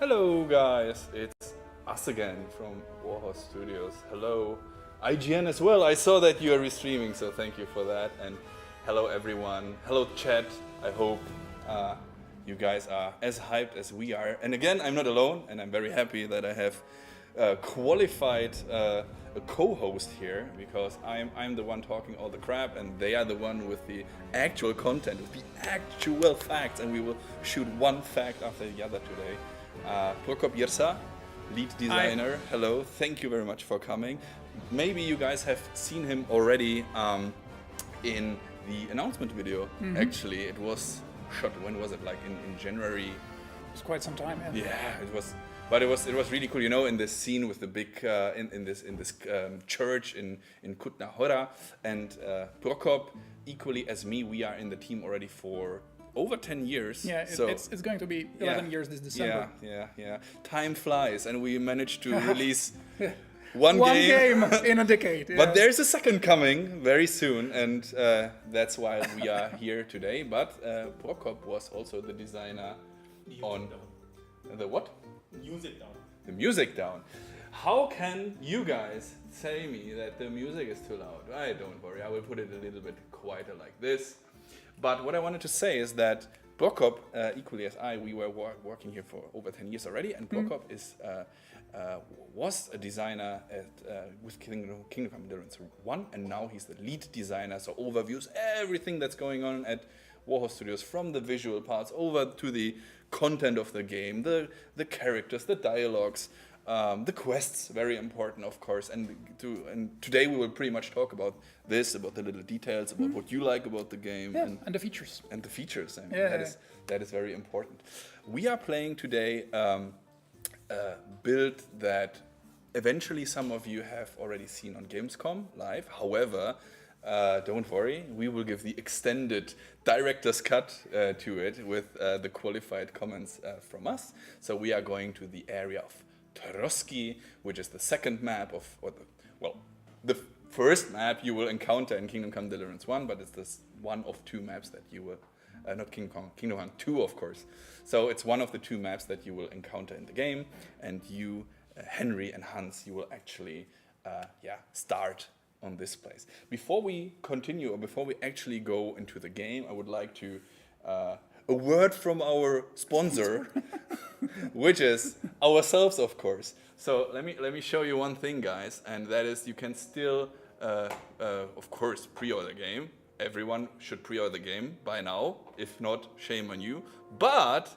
Hello guys, it's us again from Warhorse Studios. Hello IGN as well. I saw that you are restreaming, so thank you for that. And hello everyone, hello chat. I hope you guys are as hyped as we are. And again, I'm not alone, and I'm very happy that I have qualified a co-host here, because I'm the one talking all the crap and they are the one with the actual content, with the actual facts, and we will shoot one fact after the other today. Prokop Jirsa, lead designer. Hi. Hello, thank you very much for coming. Maybe you guys have seen him already in the announcement video. Actually, it was shot, when was it, like in January? It was quite some time, yeah. Yeah, it was. But it was really cool, you know, in this scene with the big in this church in Kutna Hora, and Prokop, equally as me, we are in the team already for over 10 years. Yeah, so it's going to be 11 years this December. Yeah. Time flies, and we managed to release one game in a decade. Yeah. But there's a second coming very soon, and that's why we are here today. But Prokop was also the designer on the what? Music down. The music down. How can you guys say me that the music is too loud? Don't worry, I will put it a little bit quieter like this. But what I wanted to say is that Prokop, equally as I, we were working here for over 10 years already, and Prokop was a designer with Kingdom Come Deliverance 1, and now he's the lead designer, so overviews everything that's going on at Warhorse Studios, from the visual parts over to the content of the game, the characters, the dialogues, the quests, very important, of course. And today we will pretty much talk about this, about the little details, about what you like about the game, and the features. And the features. I mean, that is very important. We are playing today a build that eventually some of you have already seen on Gamescom live. However, don't worry, we will give the extended director's cut to it with the qualified comments from us. So we are going to the area of Troski, which is the second map the first map you will encounter in Kingdom Come Deliverance 1, but it's this one of two maps that you will, not Kingdom Come 2, of course. So it's one of the two maps that you will encounter in the game, and you, Henry and Hans, you will actually, start on this place. Before we continue, or before we actually go into the game, I would like to a word from our sponsor, which is ourselves, of course. So let me show you one thing, guys, and that is you can still, of course, pre-order the game. Everyone should pre-order the game by now. If not, shame on you. But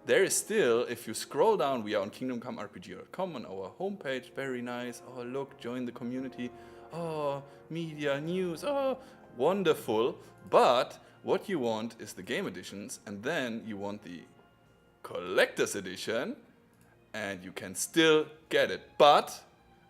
there is still, if you scroll down, we are on kingdomcomerpg.com on our homepage. Very nice. Oh, look, join the community. Oh, media, news, oh, wonderful. But what you want is the game editions, and then you want the collector's edition, and you can still get it. But,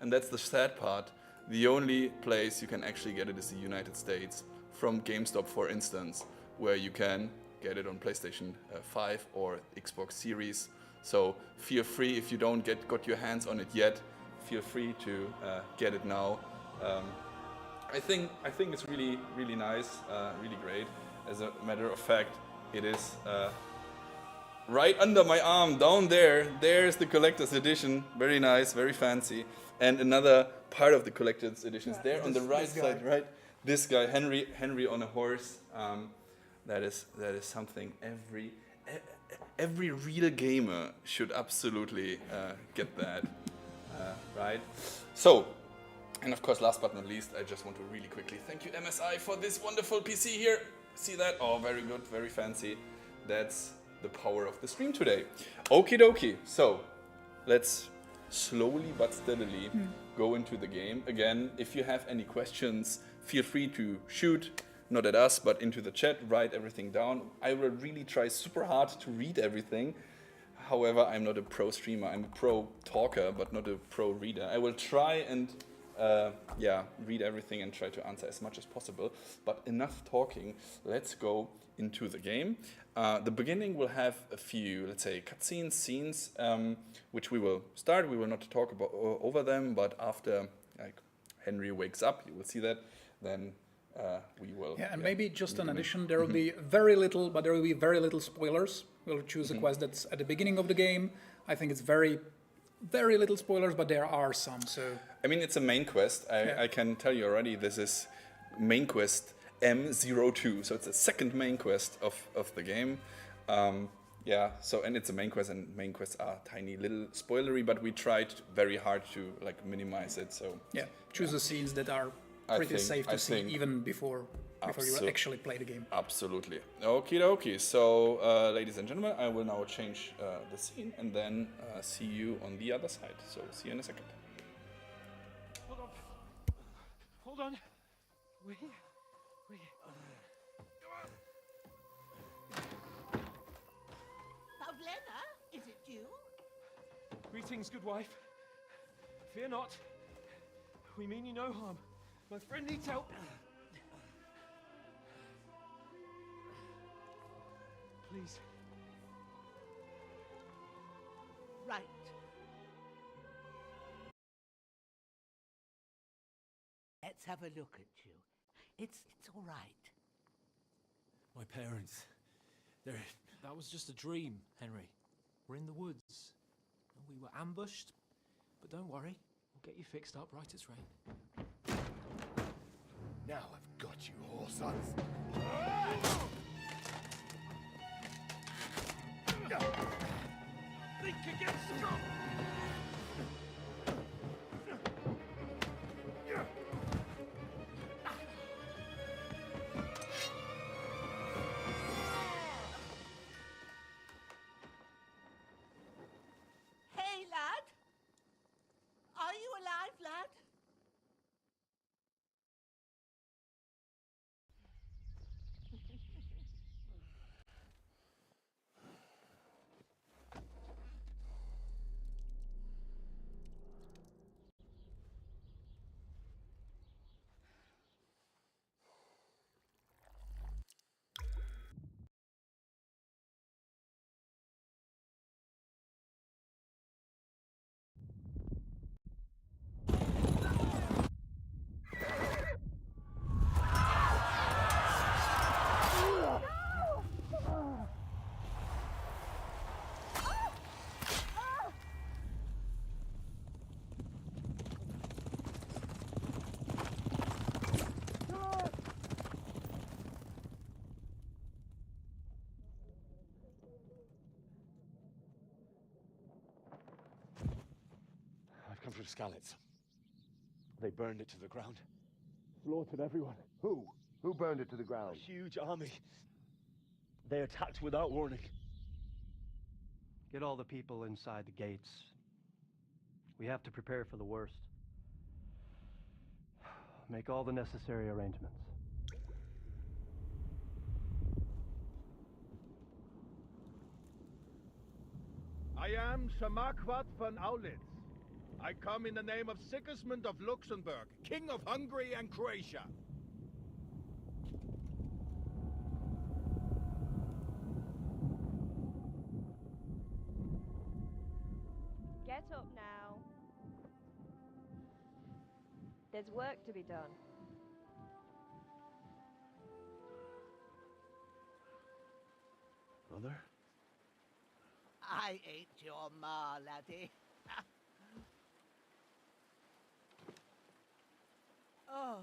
and that's the sad part, the only place you can actually get it is the United States, from GameStop, for instance, where you can get it on PlayStation 5 or Xbox Series. So feel free, if you don't got your hands on it yet, feel free to get it now. I think it's really, really nice, really great. As a matter of fact, it is right under my arm, down there. There's the collector's edition. Very nice, very fancy. And another part of the collector's edition is there on the right side, right? This guy, Henry on a horse. That is something every real gamer should absolutely get that, right? So. And of course, last but not least, I just want to really quickly thank you, MSI, for this wonderful PC here. See that? Oh, very good, very fancy. That's the power of the stream today. Okie dokie. So, let's slowly but steadily go into the game. Again, if you have any questions, feel free to shoot, not at us, but into the chat, write everything down. I will really try super hard to read everything. However, I'm not a pro streamer. I'm a pro talker, but not a pro reader. I will try and read everything and try to answer as much as possible. But enough talking, let's go into the game. The beginning will have a few, let's say, cutscenes, scenes, which we will start. We will not talk about over them, but after Henry wakes up, you will see that, then we will... Yeah, and maybe just an addition, there will be very little, but there will be very little spoilers. We'll choose a quest that's at the beginning of the game, I think it's very, very little spoilers, but there are some. So I mean, it's a main quest. I can tell you already. This is main quest M02, so it's the second main quest of the game. Yeah. So and it's a main quest, and main quests are tiny, little spoilery, but we tried very hard to like minimize it. So yeah, choose the scenes that are pretty safe to see even before you actually play the game. Absolutely. Okie dokie. So, ladies and gentlemen, I will now change the scene and then see you on the other side. So, see you in a second. Hold on. Hold on. Wait. Pavlena, is it you? Greetings, good wife. Fear not. We mean you no harm. My friend needs help. Please. Right. Let's have a look at you. It's all right. My parents, that was just a dream, Henry. We're in the woods. We were ambushed, but don't worry. We'll get you fixed up right as rain. Now I've got you, whore sons. Think again, scum! Hey, lad. Are you alive, lad? I've come from Skalitz. They burned it to the ground. Slaughtered everyone. Who? Who burned it to the ground? A huge army. They attacked without warning. Get all the people inside the gates. We have to prepare for the worst. Make all the necessary arrangements. I am Shamakwat von Aulitz. I come in the name of Sigismund of Luxembourg, King of Hungary and Croatia. Get up now. There's work to be done. Mother? I ain't your ma, laddie. Oh,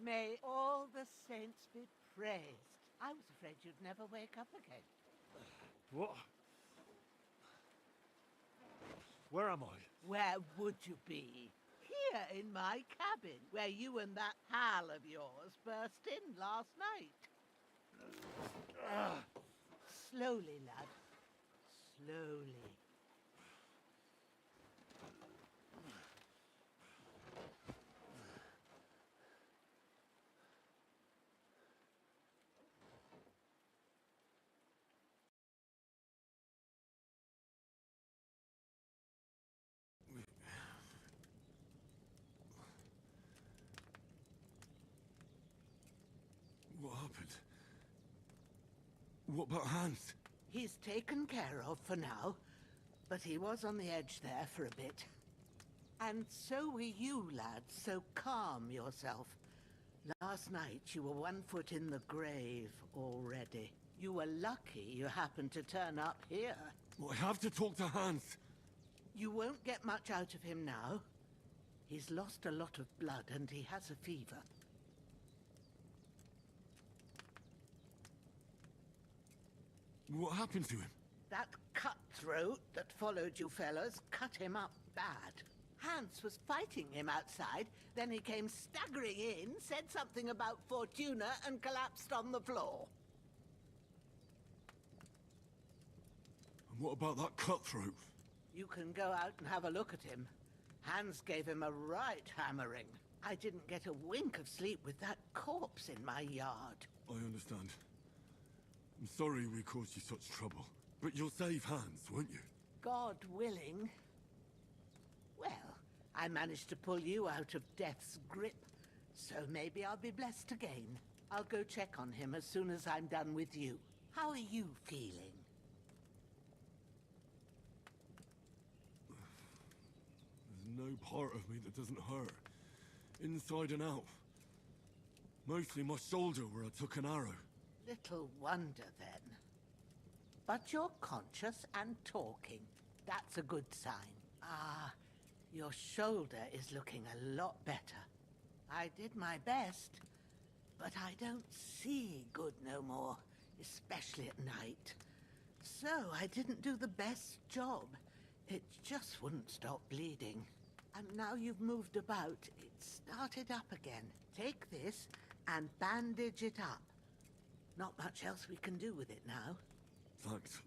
may all the saints be praised. I was afraid you'd never wake up again. What? Where am I? Where would you be? Here in my cabin, where you and that pal of yours burst in last night. Slowly, lad. Slowly. What happened? What about Hans? He's taken care of for now, but he was on the edge there for a bit. And so were you, lad, so calm yourself. Last night you were 1 foot in the grave already. You were lucky you happened to turn up here. Well, I have to talk to Hans. You won't get much out of him now. He's lost a lot of blood and he has a fever. What happened to him? That cutthroat that followed you fellas cut him up bad. Hans was fighting him outside, then he came staggering in, said something about Fortuna, and collapsed on the floor. And what about that cutthroat? You can go out and have a look at him. Hans gave him a right hammering. I didn't get a wink of sleep with that corpse in my yard. I understand. I'm sorry we caused you such trouble. But you'll save Hans, won't you? God willing. Well, I managed to pull you out of death's grip, so maybe I'll be blessed again. I'll go check on him as soon as I'm done with you. How are you feeling? There's no part of me that doesn't hurt. Inside and out. Mostly my shoulder where I took an arrow. Little wonder then. But you're conscious and talking. That's a good sign. Ah, your shoulder is looking a lot better. I did my best, but I don't see good no more, especially at night. So I didn't do the best job. It just wouldn't stop bleeding. And now you've moved about, it started up again. Take this and bandage it up. Not much else we can do with it now. Thanks.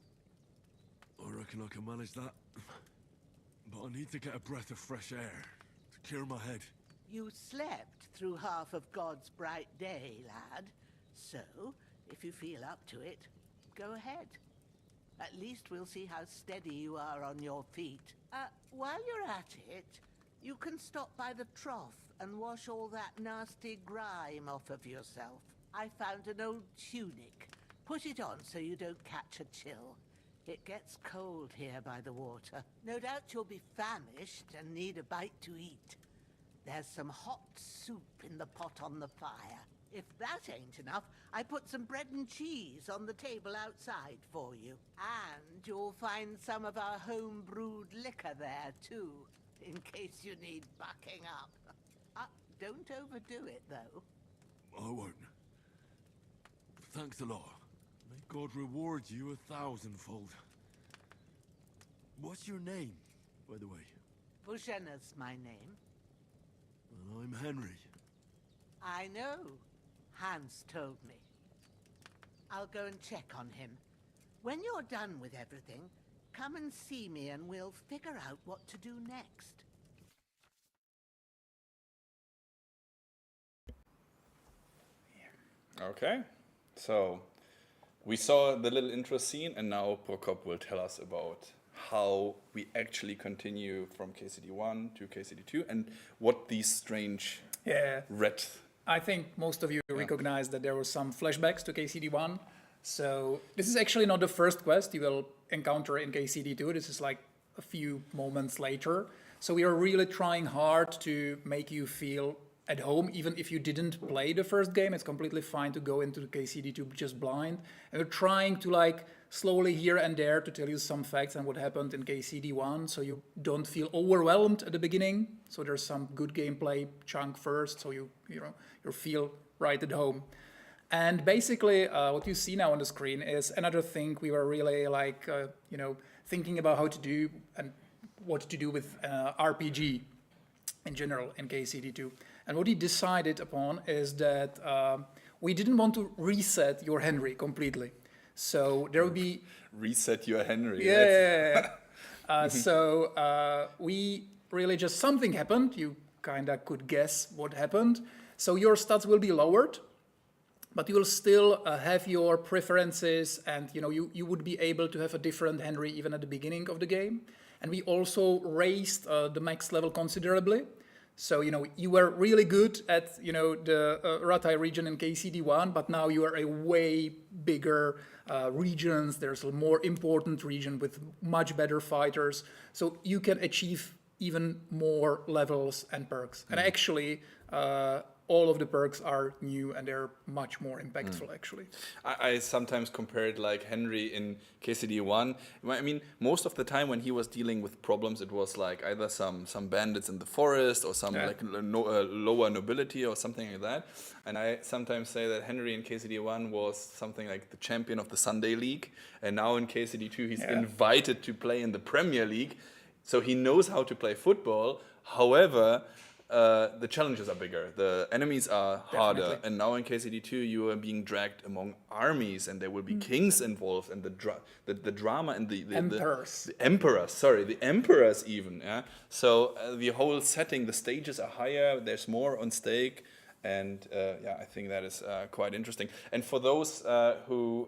I reckon I can manage that. But I need to get a breath of fresh air to clear my head. You slept through half of God's bright day, lad. So, if you feel up to it, go ahead. At least we'll see how steady you are on your feet. While you're at it, you can stop by the trough and wash all that nasty grime off of yourself. I found an old tunic. Put it on so you don't catch a chill. It gets cold here by the water. No doubt you'll be famished and need a bite to eat. There's some hot soup in the pot on the fire. If that ain't enough, I put some bread and cheese on the table outside for you. And you'll find some of our home-brewed liquor there, too, in case you need bucking up. Don't overdo it, though. I won't. Thanks a lot. May God reward you 1,000-fold. What's your name, by the way? Bushena's my name. Well, I'm Henry. I know. Hans told me. I'll go and check on him. When you're done with everything, come and see me and we'll figure out what to do next. Okay, so we saw the little intro scene, and now Prokop will tell us about how we actually continue from KCD1 to KCD2 and what these strange red... I think most of you recognize that there were some flashbacks to KCD1. So this is actually not the first quest you will encounter in KCD2. This is like a few moments later. So we are really trying hard to make you feel at home, even if you didn't play the first game. It's completely fine to go into the KCD2 just blind. And we're trying to like slowly here and there to tell you some facts and what happened in KCD1, so you don't feel overwhelmed at the beginning. So there's some good gameplay chunk first, so you feel right at home. And basically, what you see now on the screen is another thing we were really like, thinking about how to do and what to do with RPG in general in KCD2. And what he decided upon is that we didn't want to reset your Henry completely. So there will be... Reset your Henry. So we really just, something happened. You kind of could guess what happened. So your stats will be lowered, but you will still have your preferences, and you would be able to have a different Henry even at the beginning of the game. And we also raised the max level considerably. So, you were really good at, the Ratai region in KCD1, but now you are a way bigger regions. There's a more important region with much better fighters. So you can achieve even more levels and perks. And actually, all of the perks are new and they're much more impactful actually. I sometimes compare it like Henry in KCD1. I mean, most of the time when he was dealing with problems, it was like either some bandits in the forest or some like lower nobility or something like that. And I sometimes say that Henry in KCD1 was something like the champion of the Sunday League. And now in KCD2, he's invited to play in the Premier League. So he knows how to play football. However, the challenges are bigger, the enemies are harder, and now in KCD2 you are being dragged among armies, and there will be kings involved, and the drama and the emperors even. Yeah. So the whole setting, the stages are higher. There's more on stake. And I think that is quite interesting. And for those who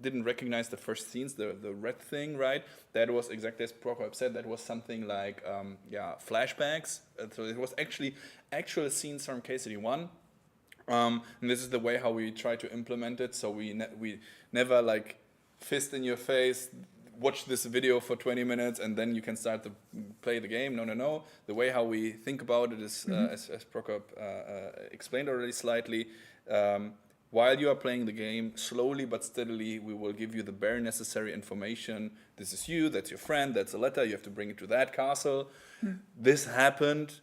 didn't recognize the first scenes, the red thing, right? That was exactly as Prokop said. That was something like flashbacks. So it was actually actual scenes from KCD1. And this is the way how we try to implement it. So we never like fist in your face. Watch this video for 20 minutes and then you can start to play the game. No. The way how we think about it is, as Prokop explained already slightly, while you are playing the game, slowly but steadily, we will give you the bare necessary information. This is you, that's your friend, that's a letter, you have to bring it to that castle. This happened,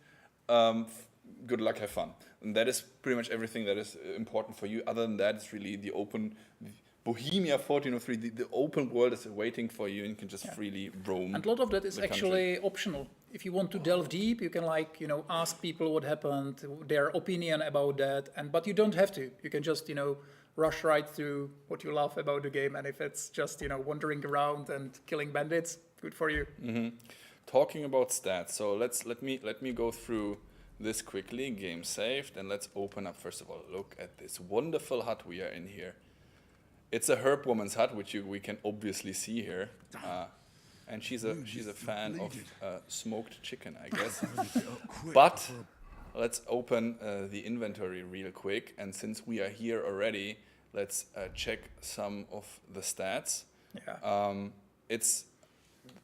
good luck, have fun. And that is pretty much everything that is important for you. Other than that, it's really the open... Bohemia 1403, the open world is waiting for you and you can just freely roam. And a lot of that is actually optional. If you want to delve deep, you can ask people what happened, their opinion about that, but you don't have to. You can just, rush right through what you love about the game, and if it's just, wandering around and killing bandits, good for you. Talking about stats, so let me go through this quickly. Game saved, and let's open up first of all. Look at this wonderful hut we are in here. It's a herb woman's hut, which we can obviously see here, and she's a fan of smoked chicken, I guess. But let's open the inventory real quick, and since we are here already, let's check some of the stats. It's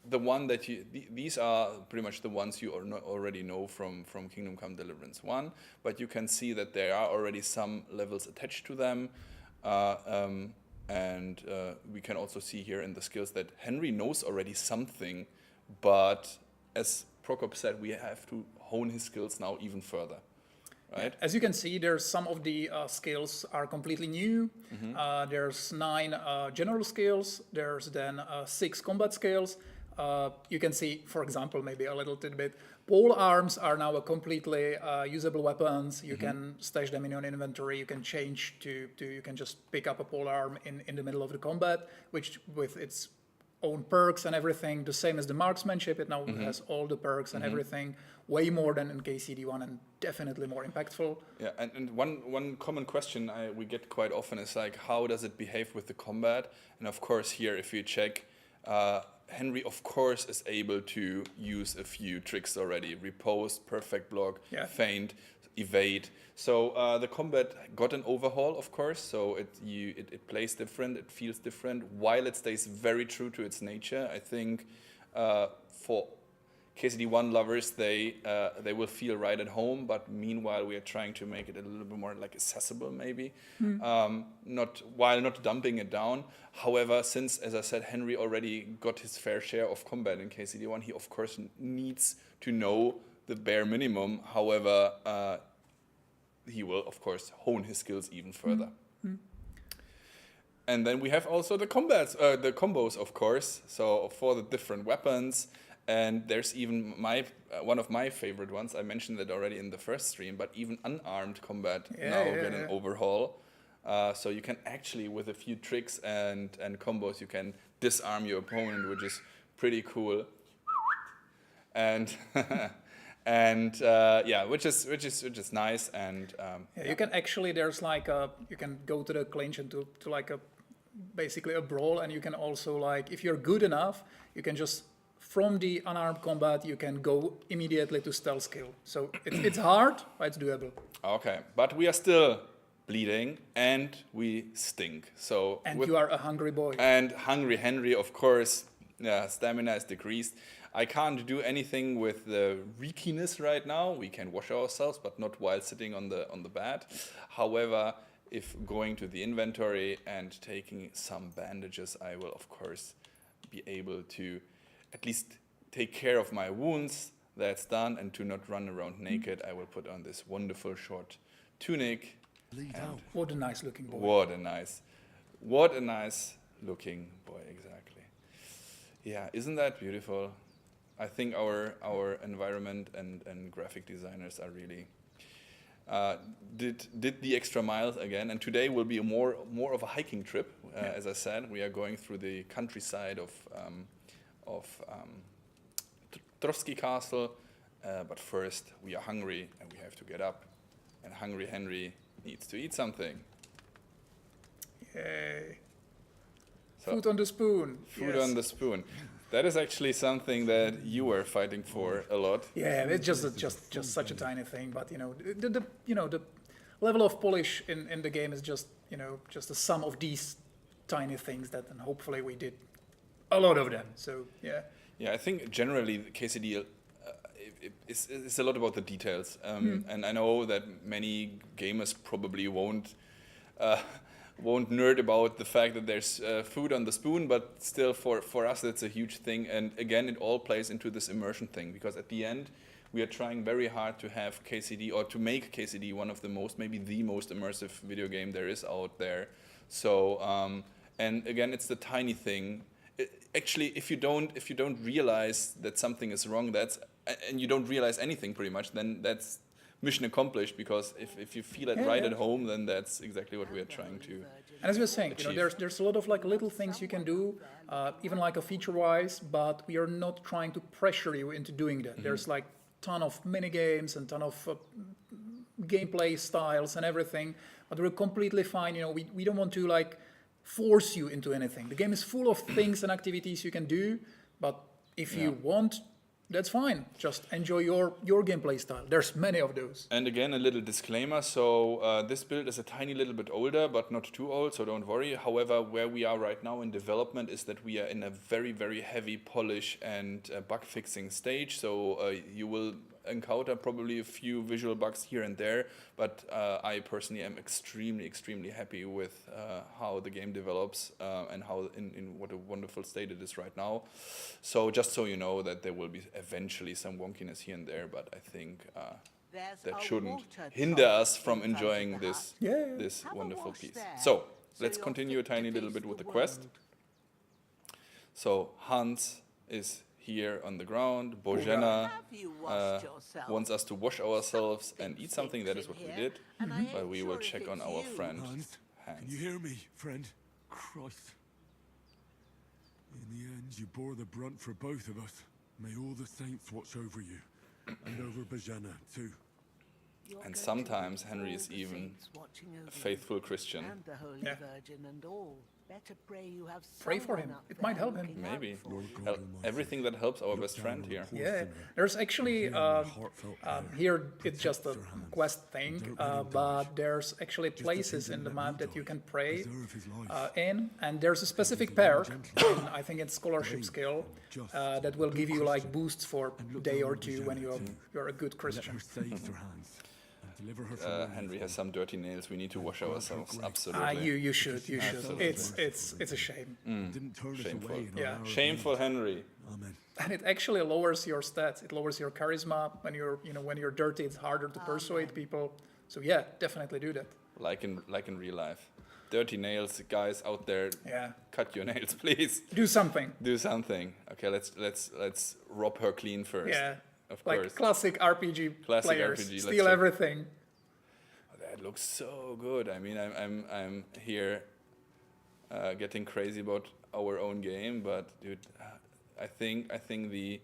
the one that these are pretty much the ones you already know from Kingdom Come Deliverance 1, but you can see that there are already some levels attached to them. And we can also see here in the skills that Henry knows already something, but as Prokop said, we have to hone his skills now even further, right? As you can see, there's some of the skills are completely new. There's 9 general skills. There's then 6 combat skills. You can see, for example, maybe a little tidbit, pole arms are now a completely usable weapons. You can stash them in your inventory. You can change to you can just pick up a pole arm in the middle of the combat, which with its own perks and everything, the same as the marksmanship. It now has all the perks and everything, way more than in KCD1 and definitely more impactful. Yeah, and one common question we get quite often is like, how does it behave with the combat? And of course here, if you check, Henry, of course, is able to use a few tricks already. Riposte, perfect block, feint, evade. So the combat got an overhaul, of course. So it plays different, it feels different, while it stays very true to its nature. I think for KCD1 lovers, they will feel right at home, but meanwhile we are trying to make it a little bit more like accessible, maybe, while not dumping it down. However, since, as I said, Henry already got his fair share of combat in KCD1, he of course needs to know the bare minimum. However, he will of course hone his skills even further. And then we have also the combos, of course. So for the different weapons. And there's even one of my favorite ones. I mentioned that already in the first stream, but even unarmed combat get an overhaul. So you can actually, with a few tricks and combos, you can disarm your opponent, which is pretty cool. And which is nice. And you can actually, there's like you can go to the clinch and to like basically a brawl, and you can also, like, if you're good enough, you can just, from the unarmed combat, you can go immediately to stealth skill. So it's hard, but it's doable. Okay, but we are still bleeding and we stink. So you are a hungry boy. And hungry Henry, of course, Yeah, stamina is decreased. I can't do anything with the reekiness right now. We can wash ourselves, but not while sitting on the bed. However, if going to the inventory and taking some bandages, I will of course be able to at least take care of my wounds. That's done, and to not run around naked, I will put on this wonderful short tunic. And What a nice looking boy. what a nice looking boy, exactly. Yeah, isn't that beautiful? I think our environment and graphic designers are really did the extra miles again. And today will be a more of a hiking trip. As I said, we are going through the countryside of Trotsky Castle. But first, we are hungry and we have to get up. And hungry Henry needs to eat something. Yay. So, Food on the spoon. food Yes. on the spoon. That is actually something that you were fighting for a lot. Yeah, it's just such a tiny thing, but the level of polish in the game is just just the sum of these tiny things that, and hopefully we did a lot of them. So yeah. Yeah, I think generally the KCD is a lot about the details, and I know that many gamers probably won't nerd about the fact that there's food on the spoon, but still for us that's a huge thing. And again, it all plays into this immersion thing, because at the end we are trying very hard to have KCD, or to make KCD one of the most, maybe the most immersive video game there is out there. So and again, it's the tiny thing. Actually, if you don't realize that something is wrong, and you don't realize anything pretty much, then that's mission accomplished, because if you feel it at home, then that's exactly what we are trying to. And as we were saying, there's a lot of like little things you can do, even like a feature-wise, but we are not trying to pressure you into doing that. There's like ton of mini games and ton of gameplay styles and everything, but we're completely fine. We don't want to like force you into anything. The game is full of things and activities you can do, but if you want, that's fine. Just enjoy your gameplay style. There's many of those. And again, a little disclaimer. So this build is a tiny little bit older, but not too old, so don't worry. However, where we are right now in development is that we are in a very, very heavy polish and bug fixing stage. So you will encounter probably a few visual bugs here and there, but I personally am extremely, extremely happy with how the game develops and how in what a wonderful state it is right now. So just so you know that there will be eventually some wonkiness here and there, but I think that shouldn't hinder us from enjoying this wonderful piece. So let's continue a tiny little bit with the quest. So Hans is here on the ground. Bojana wants us to wash ourselves and eat something. That is what we did. But we will check on our friend Hans. Can you hear me, friend? Christ. In the end, you bore the brunt for both of us. May all the saints watch over you. And over Bojana, too. And sometimes Henry is even a faithful Christian. And the Holy Virgin and all. Better pray you have Pray for him. It might help him. Maybe. Everything that helps our best friend here. Yeah, there's actually, here it's just a quest thing, but there's actually places in the map that you can pray in, and there's a specific perk, I think it's scholarship skill, that will give you like boosts for a day or two when you're a good Christian. Henry has some dirty nails. We need to wash ourselves. Absolutely. You should. It's a shame. Shameful. Yeah. Shameful, Henry. And it actually lowers your stats. It lowers your charisma. When you're dirty, it's harder to persuade people. So yeah, definitely do that. Like in real life. Dirty nails, guys out there. Yeah. Cut your nails, please. Do something. Do something. Okay, let's rob her clean first. Yeah. Of like course. Classic RPG players. RPG. Steal everything. That looks so good. I mean, I'm here getting crazy about our own game, but dude, I think the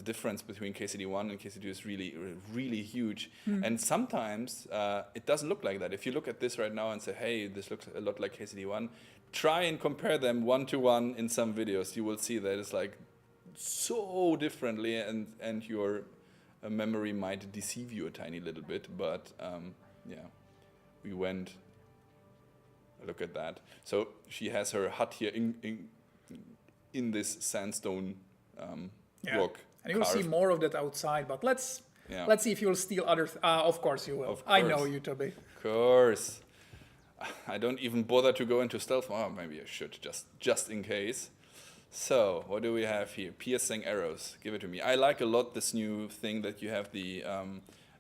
difference between KCD1 and KCD2 is really, really huge. And sometimes it doesn't look like that. If you look at this right now and say, hey, this looks a lot like KCD1, try and compare them one-to-one in some videos. You will see that it's like so differently, and your memory might deceive you a tiny little bit, but we went. Look at that. So she has her hut here in this sandstone rock. And you will see carved. more of that outside, but let's see if you'll steal other... of course you will. Of I know course. you, Toby. Of course. I don't even bother to go into stealth. Oh, maybe I should, just in case. So, what do we have here? Piercing arrows. Give it to me. I like a lot this new thing that you have the...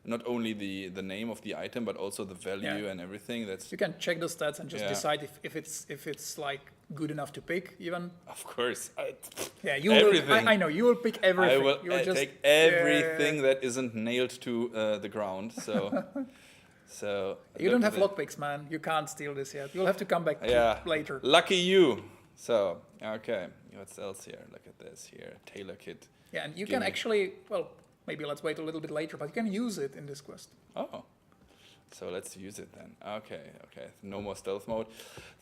not only the name of the item, but also the value and everything. That's You can check the stats and just decide if it's like good enough to pick even. Of course. You everything. will, I know you will pick everything. I will you will just take everything that isn't nailed to the ground. So you don't have lockpicks, man. You can't steal this yet. You'll have to come back later. Lucky you. So okay, what's else here? Look at this here, tailor kit. Yeah, and you can actually maybe let's wait a little bit later, but you can use it in this quest. Oh, so let's use it then. Okay, no more stealth mode.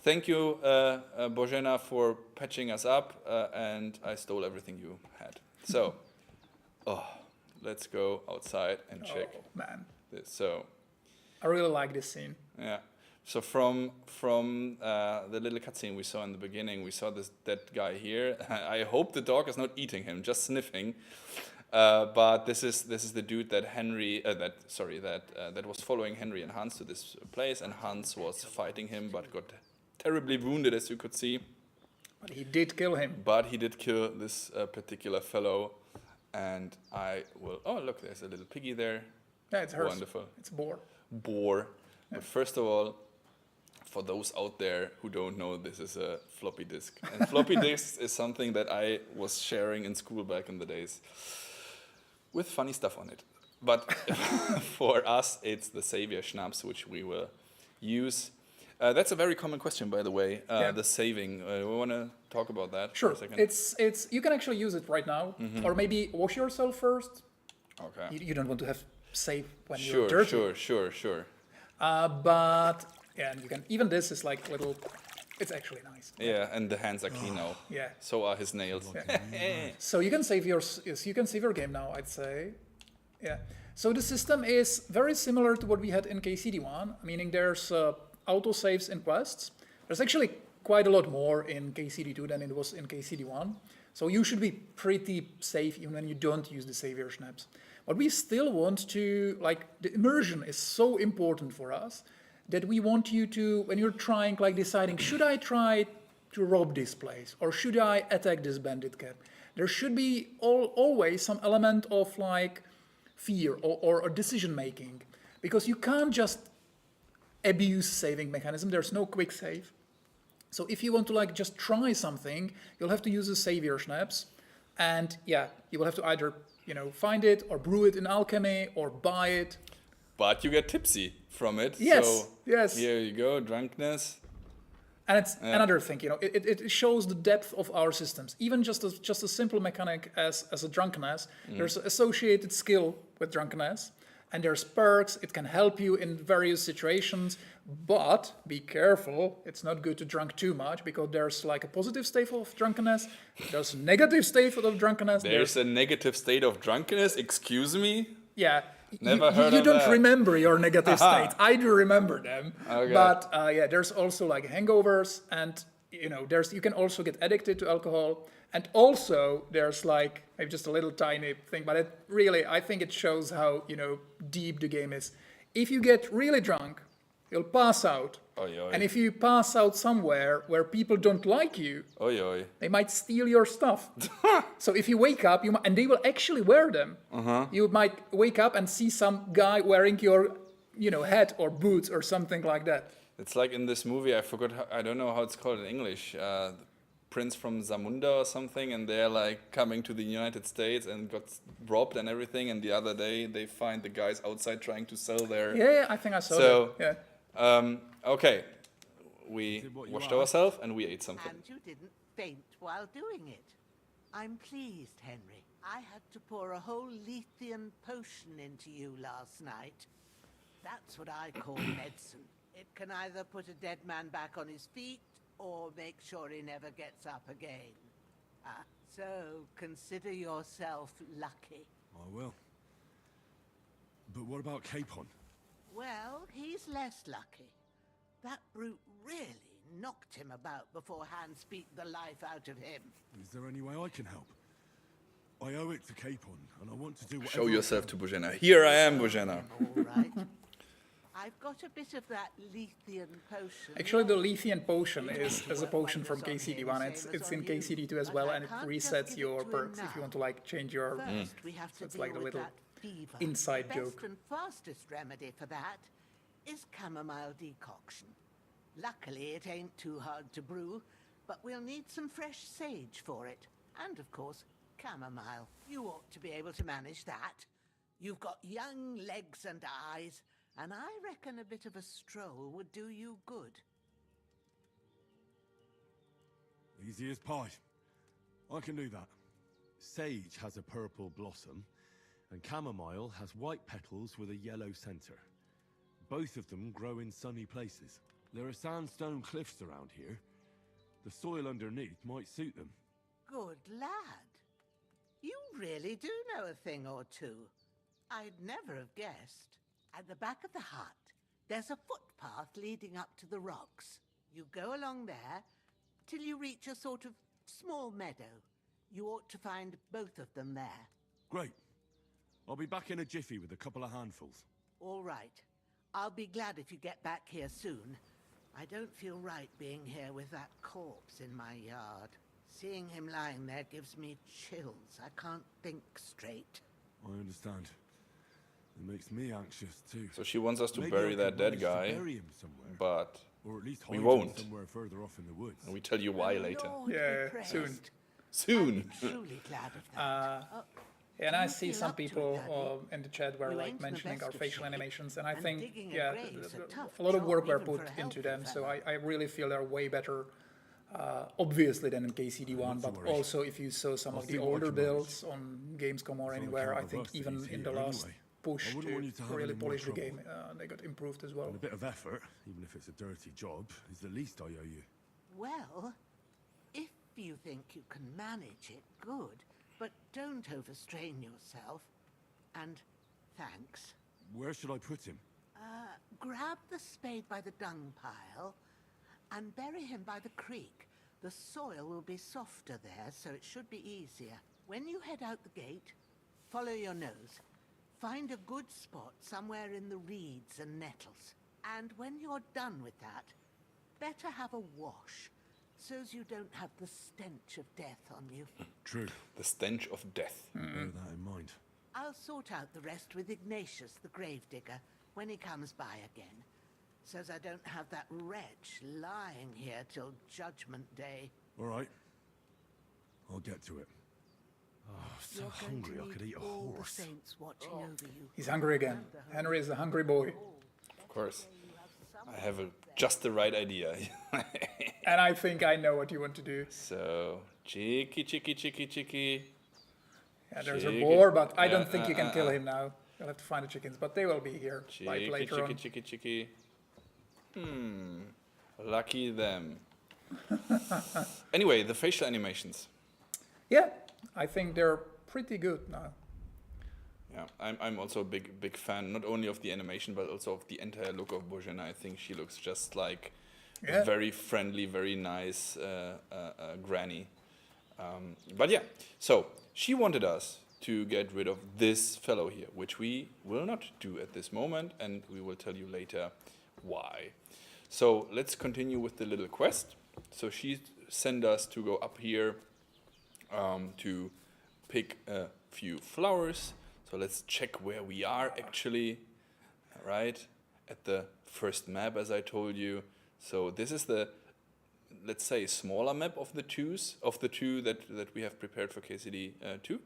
Thank you, Bojena, for patching us up, and I stole everything you had. So, let's go outside and check man. this. So, I really like this scene. Yeah. So from the little cutscene we saw in the beginning, we saw this dead guy here. I hope the dog is not eating him, just sniffing. But this is the dude that that was following Henry and Hans to this place, and Hans was fighting him, but got terribly wounded, as you could see. But he did kill him. But he did kill this particular fellow, and I will. Oh, look, there's a little piggy there. Yeah, it's hers. Wonderful. It's Boar. Boar. But first of all, for those out there who don't know, this is a floppy disk. And floppy disk is something that I was sharing in school back in the days with funny stuff on it. But for us, it's the Savior Schnapps, which we will use. That's a very common question, by the way, the saving. We want to talk about that for a second? It's you can actually use it right now. Or maybe wash yourself first. Okay. You don't want to have save when you're dirty. Sure. But yeah, and you can even this is like little. It's actually nice. Yeah, and the hands are clean now. Yeah. So are his nails. Yeah. So you can save your game now, I'd say. Yeah. So the system is very similar to what we had in KCD1, meaning there's autosaves in quests. There's actually quite a lot more in KCD2 than it was in KCD1. So you should be pretty safe even when you don't use the Savior Schnapps. But we still want to, the immersion is so important for us that we want you to, when you're trying, deciding, should I try to rob this place or should I attack this bandit camp? There should be always some element of fear or decision making, because you can't just abuse saving mechanism. There's no quick save. So if you want to just try something, you'll have to use the Savior Schnapps, and yeah, you will have to either find it or brew it in Alchemy or buy it. But you get tipsy from it. Yes. So yes. Here you go, drunkenness. And it's another thing, it shows the depth of our systems. Even just a simple mechanic as a drunkenness, there's associated skill with drunkenness, and there's perks. It can help you in various situations, but be careful. It's not good to drink too much, because there's a positive state of drunkenness. There's a negative state of drunkenness. There's a negative state of drunkenness. Excuse me. Yeah. Never heard you of don't that. remember your negative states. I do remember them. Okay. But there's also hangovers, and you can also get addicted to alcohol. And also there's maybe just a little tiny thing, but it really, I think it shows how deep the game is. If you get really drunk, you'll pass out. Oy, oy. And if you pass out somewhere where people don't like you, Oy, oy. they might steal your stuff. So if you wake up, and they will actually wear them. You might wake up and see some guy wearing your, hat or boots or something like that. It's like in this movie, I don't know how it's called in English, Prince from Zamunda or something, and they're coming to the United States and got robbed and everything, and the other day they find the guys outside trying to sell their... Yeah, I think I saw that. Yeah. Okay, we washed ourselves and we ate something. And you didn't faint while doing it. I'm pleased, Henry. I had to pour a whole Lethean potion into you last night. That's what I call medicine. It can either put a dead man back on his feet or make sure he never gets up again. So consider yourself lucky. I will. But what about Capon? Well, he's less lucky. That brute really knocked him about before hands beat the life out of him. Is there any way I can help? I owe it to Capon, and I want to do whatever Show I yourself can. to Bojana. Here I am, Bojana. All right. I've got a bit of that Lethean potion. Actually, the Lethean potion is a potion from KCD1. It's in KCD2 as well, and it resets your perks if you want to like change your. First, we have to It's like deal the with little that fever. inside the joke. best and fastest remedy for that is chamomile decoction. Luckily, it ain't too hard to brew, but we'll need some fresh sage for it. And, of course, chamomile. You ought to be able to manage that. You've got young legs and eyes, and I reckon a bit of a stroll would do you good. Easy as pie. I can do that. Sage has a purple blossom, and chamomile has white petals with a yellow center. Both of them grow in sunny places. There are sandstone cliffs around here. The soil underneath might suit them. Good lad. You really do know a thing or two. I'd never have guessed. At the back of the hut, there's a footpath leading up to the rocks. You go along there till you reach a sort of small meadow. You ought to find both of them there. Great. I'll be back in a jiffy with a couple of handfuls. All right. I'll be glad if you get back here soon. I don't feel right being here with that corpse in my yard. Seeing him lying there gives me chills. I can't think straight. I understand. It makes me anxious too. So she wants us to Maybe bury I that could dead manage to guy, bury him somewhere. but Or at least we hide him won't. somewhere further off in the woods. And we tell you why later. Lord be Yeah, praised. soon. Soon. I'm truly glad of that. And Do I you see feel some up to it, people laddie? in the chat were You like ain't in the mentioning best our of facial shape, animations, and I and think digging a yeah, grave's a tough a lot of work job, were even put for a into healthy them. So fella. I really feel they're way better, obviously than in KCD1. Not to But worry. also if you saw some I'll of the see what I older can manage. builds on Gamescom or It's on anywhere, I account of think us that even he's in the here last anyway. push I wouldn't want you to have really any more polish the trouble. game, they got improved as well. And a bit of effort, even if it's a dirty job, is the least I owe you. Well, if you think you can manage it, good. But don't overstrain yourself. And thanks. Where should I put him? Grab the spade by the dung pile and bury him by the creek. The soil will be softer there, so it should be easier. When you head out the gate, follow your nose. Find a good spot somewhere in the reeds and nettles. And when you're done with that, better have a wash, so's you don't have the stench of death on you. True. The stench of death. Bear that in mind. I'll sort out the rest with Ignatius, the gravedigger, when he comes by again, so's I don't have that wretch lying here till Judgment Day. All right. I'll get to it. Oh, so You're going hungry to I could need eat a all the horse. saints watching over you. He's hungry again. Henry is a hungry boy. Of course. I have just the right idea. And I think I know what you want to do. So, cheeky. Yeah, there's a Chicken. boar, but I Yeah, don't think you can kill him now. You'll have to find the chickens, but they will be here like later on. Cheeky. Lucky them. Anyway, the facial animations. Yeah, I think they're pretty good now. Yeah, I'm also a big fan, not only of the animation, but also of the entire look of Bojana. I think she looks just like Yeah. a very friendly, very nice granny. But yeah, so she wanted us to get rid of this fellow here, which we will not do at this moment, and we will tell you later why. So let's continue with the little quest. So she sent us to go up here to pick a few flowers. So let's check where we are actually, right? At the first map, as I told you. So this is the, let's say, smaller map of the two that we have prepared for KCD 2.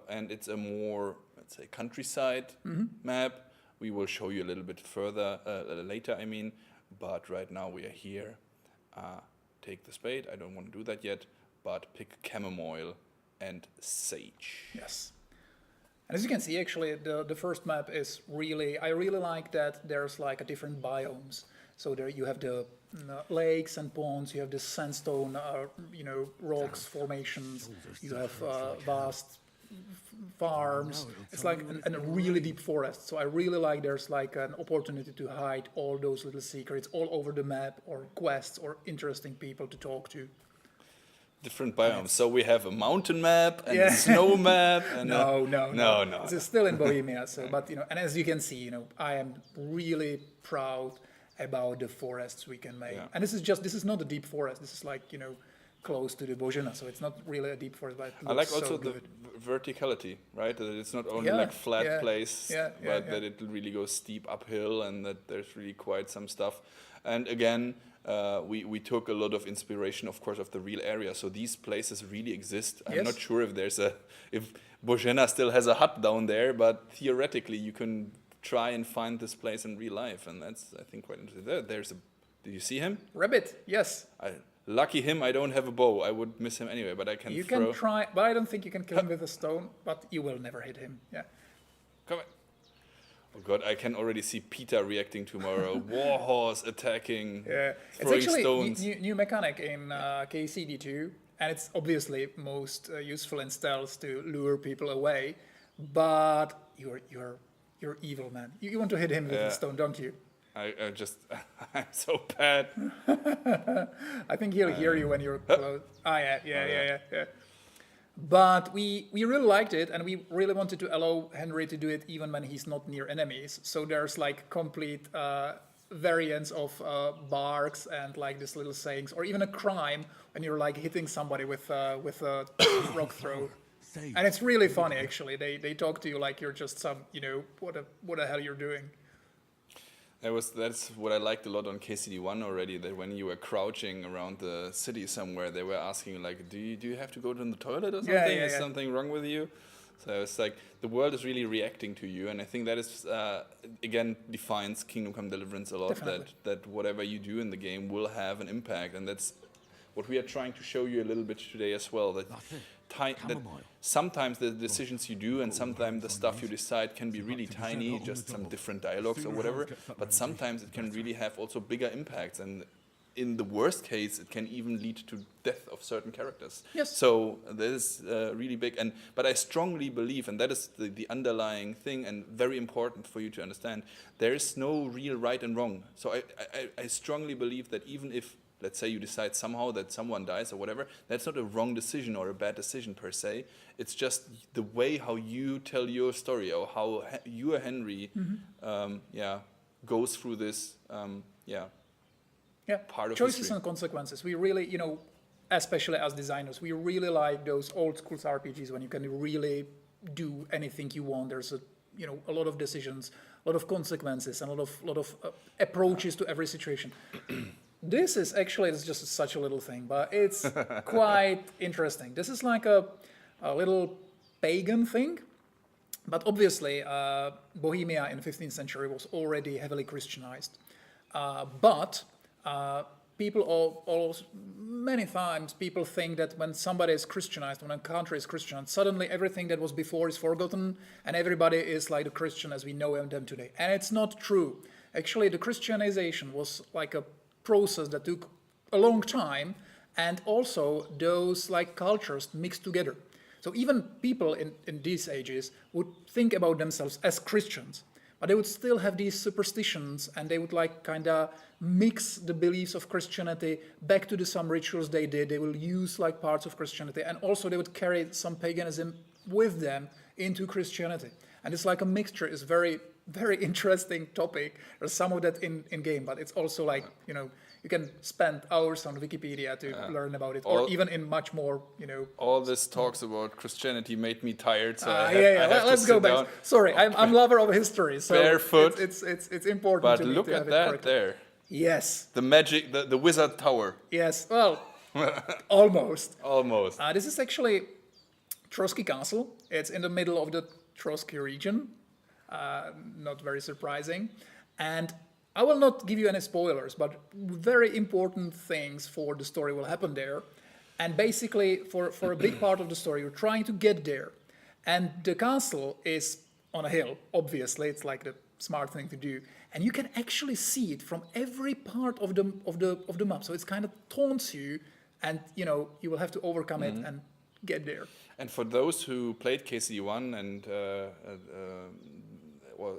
And it's a more, let's say, countryside map. We will show you a little bit further later, I mean. But right now we are here. Take the spade. I don't want to do that yet. But pick chamomile and sage. Yes. And as you can see, actually, the first map is really, I really like that there's like a different biomes. So there you have the lakes and ponds, you have the sandstone, rocks, formations, you have vast farms. It's like a really deep forest. So I really like there's like an opportunity to hide all those little secrets all over the map, or quests, or interesting people to talk to. Different biomes. So we have a mountain map and a snow map. And no. This is still in Bohemia. So, but and as you can see, I am really proud about the forests we can make. And this is not a deep forest. This is like close to the Bozena, so it's not really a deep forest, but it looks I like also so good. the verticality, right? That it's not only like flat place, but that it really goes steep uphill, and that there's really quite some stuff. And again, we took a lot of inspiration, of course, of the real area. So these places really exist. I'm not sure if Bozena still has a hut down there, but theoretically you can try and find this place in real life, and that's, I think, quite interesting. Do you see him? Rabbit, yes. Lucky him, I don't have a bow. I would miss him anyway, but I can You throw. can try, but I don't think you can kill him with a stone, but you will never hit him, Come on. Oh god, I can already see Peter reacting tomorrow. Warhorse attacking, It's throwing actually stones. new mechanic in KCD2, and it's obviously most useful in stealth to lure people away, but you're evil, man. You want to hit him with a stone, don't you? I'm so bad. I think he'll hear you when you're close. Yeah. But we really liked it, and we really wanted to allow Henry to do it even when he's not near enemies. So there's like complete variants of barks and like these little sayings, or even a crime when you're like hitting somebody with a rock throw. And it's really funny, actually. They talk to you like you're just some, what the hell you're doing. That's what I liked a lot on KCD1 already, that when you were crouching around the city somewhere, they were asking you, like, do you have to go to the toilet or something? Is something wrong with you? So it's like the world is really reacting to you, and I think that is, again, defines Kingdom Come Deliverance a lot, that whatever you do in the game will have an impact, and that's what we are trying to show you a little bit today as well, that sometimes the decisions you do and sometimes the stuff you decide can be really tiny, just some different dialogues or whatever, but sometimes it can really have also bigger impacts, and in the worst case it can even lead to death of certain characters. Yes. So that is really big, but I strongly believe, and that is the underlying thing and very important for you to understand, there is no real right and wrong. So I strongly believe that even if, let's say, you decide somehow that someone dies or whatever, that's not a wrong decision or a bad decision per se. It's just the way how you tell your story, or how you, Henry, goes through this, part of choices history. and consequences. We really, especially as designers, we really like those old school RPGs when you can really do anything you want. There's a lot of decisions, a lot of consequences, and a lot of approaches to every situation. This is actually, it's just such a little thing, but it's quite interesting. This is like a little pagan thing, but obviously Bohemia in the 15th century was already heavily Christianized. But many times people think that when somebody is Christianized, when a country is Christianized, suddenly everything that was before is forgotten, and everybody is like the Christian as we know them today. And it's not true. Actually, the Christianization was like a process that took a long time, and also those like cultures mixed together. So even people in these ages would think about themselves as Christians, but they would still have these superstitions, and they would like kind of mix the beliefs of Christianity back to some rituals they did. They will use like parts of Christianity, and also they would carry some paganism with them into Christianity. And it's like a mixture. It's very, very interesting topic. There's some of that in game, but it's also like, you can spend hours on Wikipedia to learn about it, or even in much more, All this talks about Christianity made me tired, so let's go back. Sorry, I'm lover of history, so barefoot. It's important but to me look to at have that it correct. there. Yes. The magic, the wizard tower. Yes, well, almost. Almost. This is actually Trotsky Castle. It's in the middle of the Trotsky region. Not very surprising. And I will not give you any spoilers, but very important things for the story will happen there. And basically, for a big part of the story, you're trying to get there. And the castle is on a hill, obviously. It's like the smart thing to do. And you can actually see it from every part of the map. So it's kind of taunts you, and you will have to overcome it and get there. And for those who played KCD1 and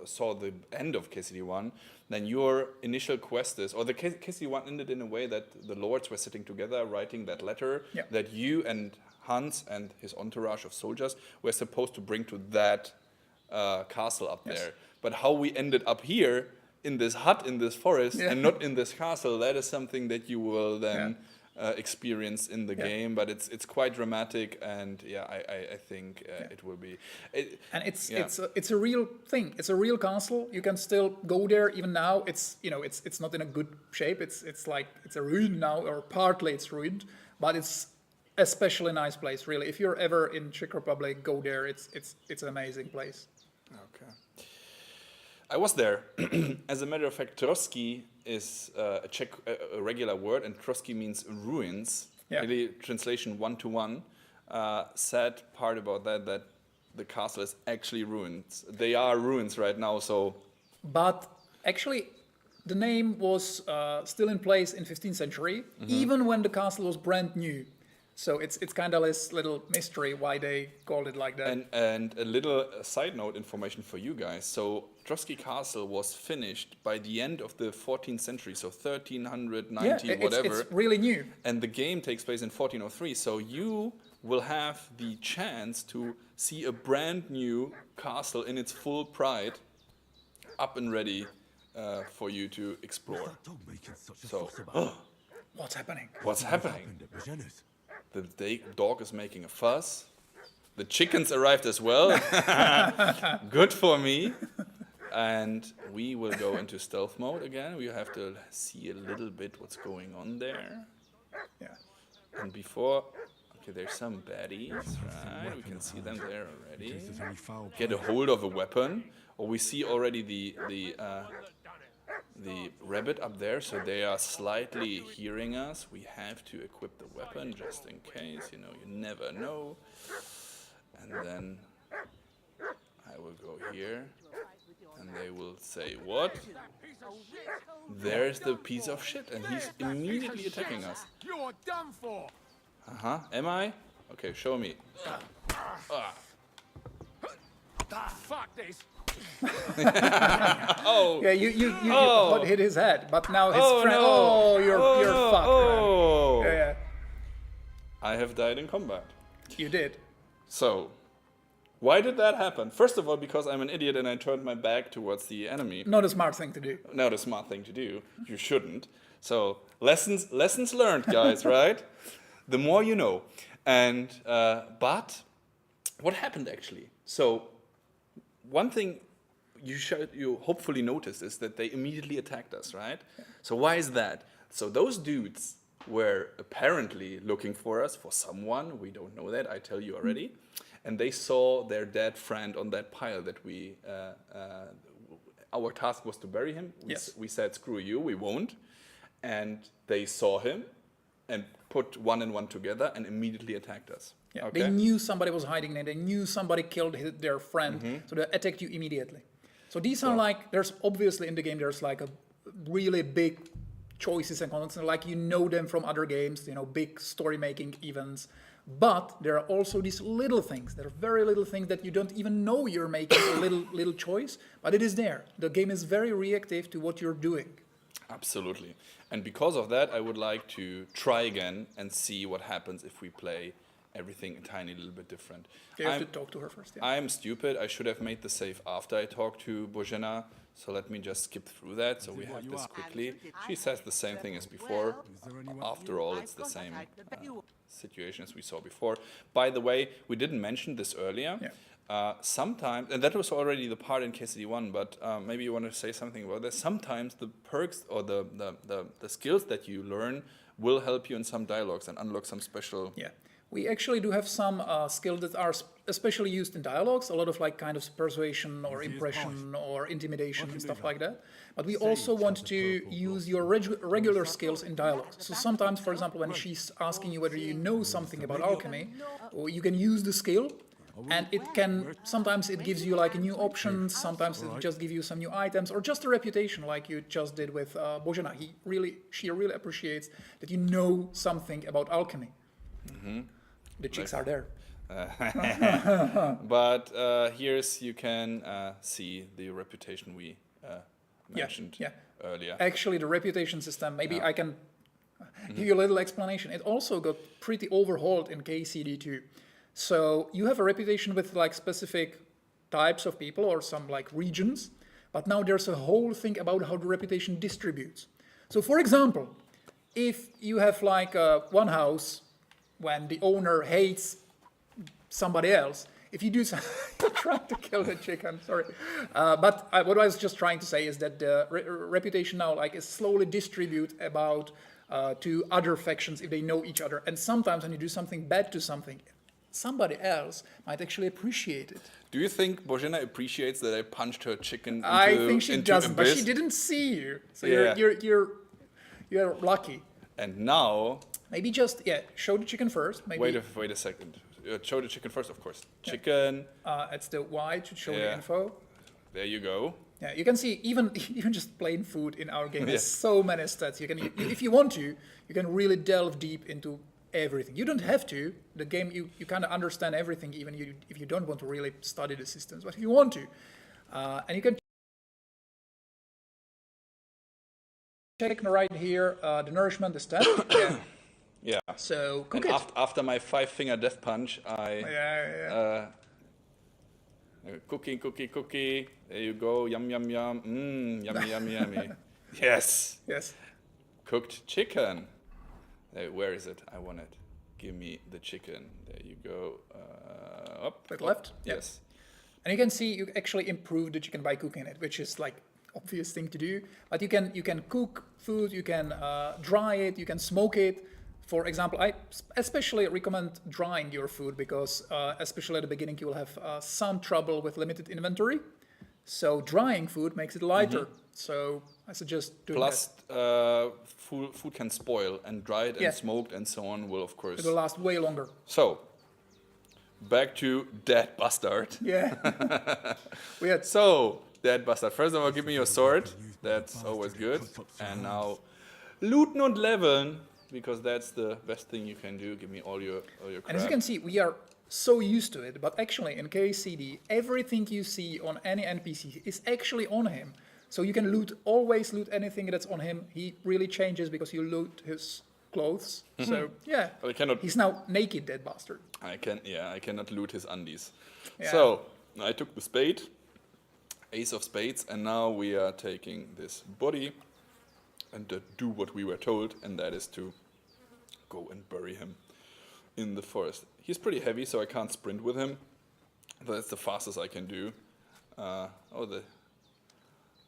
saw the end of KCD1, then your initial quest is, or the KCD1 ended in a way that the lords were sitting together writing that letter that you and Hans and his entourage of soldiers were supposed to bring to that castle up there. But how we ended up here in this hut in this forest and not in this castle, that is something that you will then experience in the game. But it's quite dramatic, and I think it will be. And it's a real thing. It's a real castle. You can still go there even now. It's it's not in a good shape. It's like it's a ruin now, or partly it's ruined. But it's especially nice place, really. If you're ever in Czech Republic, go there. It's an amazing place. Okay. I was there. As a matter of fact, Trotsky is a Czech a regular word, and Trotsky means ruins. Really, translation 1-to-1. Sad part about that the castle is actually ruins. They are ruins right now. So, but actually, the name was still in place in 15th century, even when the castle was brand new. So it's kind of this little mystery why they called it like that. And a little side note information for you guys. So Trotsky Castle was finished by the end of the 14th century, so 1390, whatever. It's really new. And the game takes place in 1403. So you will have the chance to see a brand new castle in its full pride, up and ready for you to explore. So, what's happening? What's happening? The dog is making a fuss. The chickens arrived as well. Good for me. And we will go into stealth mode again. We have to see a little bit what's going on there. Yeah. And before, okay, there's some baddies, right? We can see them there already. Get a hold of a weapon. Or we see already the rabbit up there, so they are slightly hearing us. We have to equip the weapon just in case, you never know. And then I will go here, and they will say, what? There's the piece of shit, and he's immediately attacking us. You are done for. Am I? Okay, show me. Fuck this. Oh. Yeah, you hit his head, but now his friend. No. Oh, you're fucked. Oh. Yeah. I have died in combat. You did. So, why did that happen? First of all, because I'm an idiot and I turned my back towards the enemy. Not a smart thing to do. Not a smart thing to do. You shouldn't. So, lessons learned, guys, right? The more you know. And but what happened actually? So, one thing you hopefully noticed is that they immediately attacked us, right? So why is that? So those dudes were apparently looking for us, for someone. We don't know that, I tell you already. And they saw their dead friend on that pile that we... our task was to bury him. We said, screw you, we won't. And they saw him and put one and one together and immediately attacked us. Yeah, okay. They knew somebody was hiding there. They knew somebody killed their friend, so they attacked you immediately. So these are like, there's obviously in the game, there's like a really big choices and contents, like them from other games, big story-making events. But there are also these little things. There are very little things that you don't even know you're making a little choice, but it is there. The game is very reactive to what you're doing. Absolutely. And because of that, I would like to try again and see what happens if we play everything a tiny little bit different. You have to talk to her first. Yeah. I'm stupid. I should have made the save after I talked to Božena. So let me just skip through that so we have this quickly. She says the same thing as before. After all, it's the same situation as we saw before. By the way, we didn't mention this earlier. Yeah. Sometimes, and that was already the part in KCD1, but maybe you want to say something about this. Sometimes the perks or the skills that you learn will help you in some dialogues and unlock some special... Yeah. We actually do have some skills that are especially used in dialogues, a lot of like kind of persuasion or impression or intimidation and stuff like that. But we also want to use your regular skills in dialogues. So sometimes, for example, when she's asking you whether you know something about alchemy, you can use the skill, and sometimes it gives you like a new option, sometimes it just gives you some new items, or just a reputation like you just did with Božena. She really appreciates that you know something about alchemy. Mm-hmm. The chicks are there. But here's you can see the reputation we mentioned earlier. Actually, the reputation system, maybe I can give you a little explanation. It also got pretty overhauled in KCD2. So you have a reputation with like specific types of people or some like regions, but now there's a whole thing about how the reputation distributes. So for example, if you have like one house when the owner hates somebody else, if you do you're trying to kill the chicken, sorry. But what I was just trying to say is that the reputation now like is slowly distributed about to other factions if they know each other. And sometimes when you do something bad to somebody else might actually appreciate it. Do you think Božena appreciates that I punched her chicken into I think she doesn't, but abyss? she didn't see you. So Yeah. you're lucky. And now... Maybe just, show the chicken first. Maybe. Wait a second. Show the chicken first, of course. Chicken. It's the Y to show the info. There you go. Yeah, you can see even just plain food in our game. There's so many stats. You can, if you want to, you can really delve deep into everything. You don't have to. The game, you kind of understand everything, even if you don't want to really study the systems. But if you want to, and you can check right here, the nourishment is 10. Yeah. So cook and it. After my 5-finger death punch, cookie. There you go. Yum, yum, yum. Yummy, yummy, yummy. Yes. Yes. Cooked chicken. Where is it? I want it. Give me the chicken. There you go. Up. Left? Yes. And you can see you actually improve the chicken by cooking it, which is like obvious thing to do. But you can cook food, you can dry it, you can smoke it. For example, I especially recommend drying your food because especially at the beginning you will have some trouble with limited inventory. So drying food makes it lighter. So I suggest doing Plus, that. food can spoil, and dried and smoked and so on will, of course... It will last way longer. So, back to Dead Bastard. Yeah. So, Dead Bastard. First of all, give me your sword. That's always good. And now, looten und leveln, because that's the best thing you can do. Give me all your crap. And as you can see, we are so used to it, but actually in KCD, everything you see on any NPC is actually on him. So you can always loot anything that's on him. He really changes because you loot his clothes. So yeah, he's now naked, Dead Bastard. I cannot loot his undies. Yeah. So I took the spade, ace of spades, and now we are taking this body and do what we were told, and that is to go and bury him in the forest. He's pretty heavy, so I can't sprint with him. That's the fastest I can do. The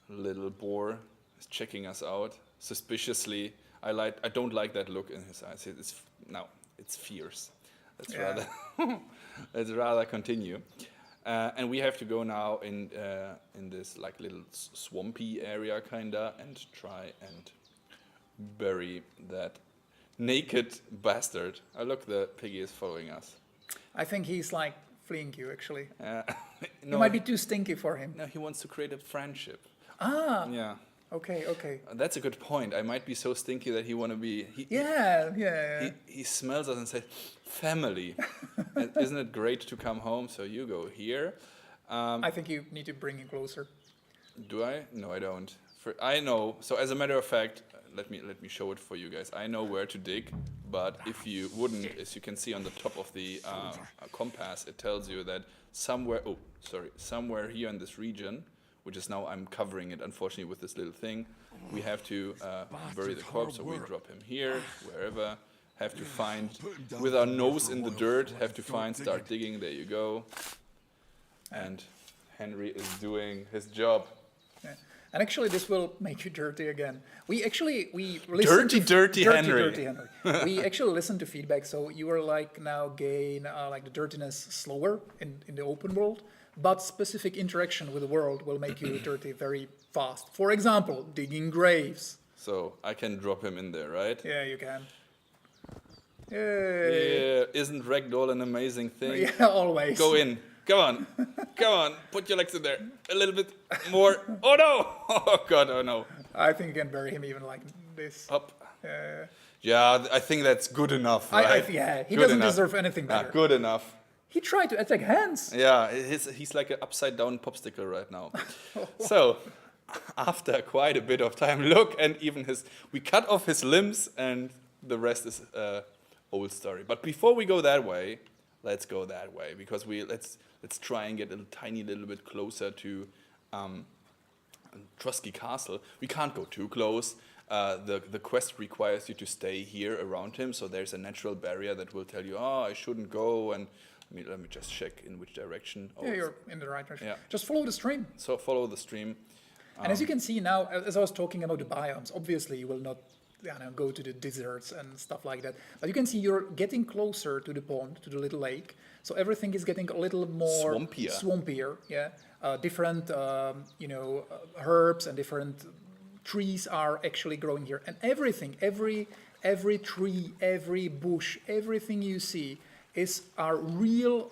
little boar is checking us out suspiciously. I don't like that look in his eyes. It's fierce. Let's rather continue. And we have to go now in this like little swampy area kinda and try and bury that naked bastard. Oh look, the piggy is following us. I think he's like fleeing you actually. No, you might be too stinky for him. No, he wants to create a friendship. Ah. Yeah. Okay. That's a good point. I might be so stinky that he want to be... He smells us and says, family. Isn't it great to come home? So you go here. I think you need to bring him closer. Do I? No, I don't. I know. So as a matter of fact, let me show it for you guys. I know where to dig, but if you wouldn't, as you can see on the top of the compass, it tells you that somewhere here in this region, which is now I'm covering it, unfortunately, with this little thing. We have to bury the corpse, so we drop him here, wherever. Have to find, with our nose in the dirt, start digging, there you go. And Henry is doing his job. Yeah. And actually, this will make you dirty again. We listen dirty Henry. We actually listen to feedback, so you are like now gain like the dirtiness slower in the open world. But specific interaction with the world will make you dirty very fast. For example, digging graves. So I can drop him in there, right? Yeah, you can. Yeah, isn't ragdoll an amazing thing? Yeah, always. Go in. Come on. Put your legs in there. A little bit more. Oh no! Oh god, oh no. I think you can bury him even like this. Up. Yeah, I think that's good enough, right? Yeah, he Good doesn't enough. deserve anything Nah, better. good enough. He tried to attack Hans. Yeah, he's like an upside down popsicle right now. So, after quite a bit of time, look, and even we cut off his limbs, and the rest is old story. But before we go that way, let's go that way, because let's try and get a tiny little bit closer to Trusky Castle. We can't go too close. The quest requires you to stay here around him, so there's a natural barrier that will tell you, I shouldn't go, and let me just check in which direction. Yeah, you're in the right direction. Yeah. Just follow the stream. So follow the stream. And as you can see now, as I was talking about the biomes, obviously you will not go to the deserts and stuff like that. But you can see you're getting closer to the pond, to the little lake. So everything is getting a little more swampier. Yeah, different herbs and different trees are actually growing here, and everything, every tree, every bush, everything you see are real,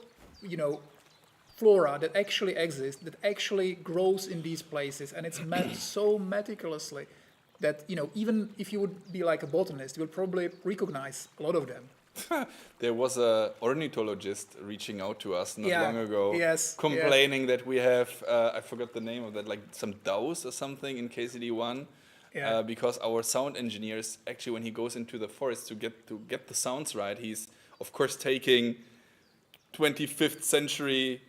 flora that actually exists, that actually grows in these places, and it's mapped so meticulously that even if you would be like a botanist, you will probably recognize a lot of them. There was a ornithologist reaching out to us not long ago, complaining that we have I forgot the name of that, like some DAOs or something in KCD1, because our sound engineers actually, when he goes into the forest to get the sounds right, he's of course taking 21st century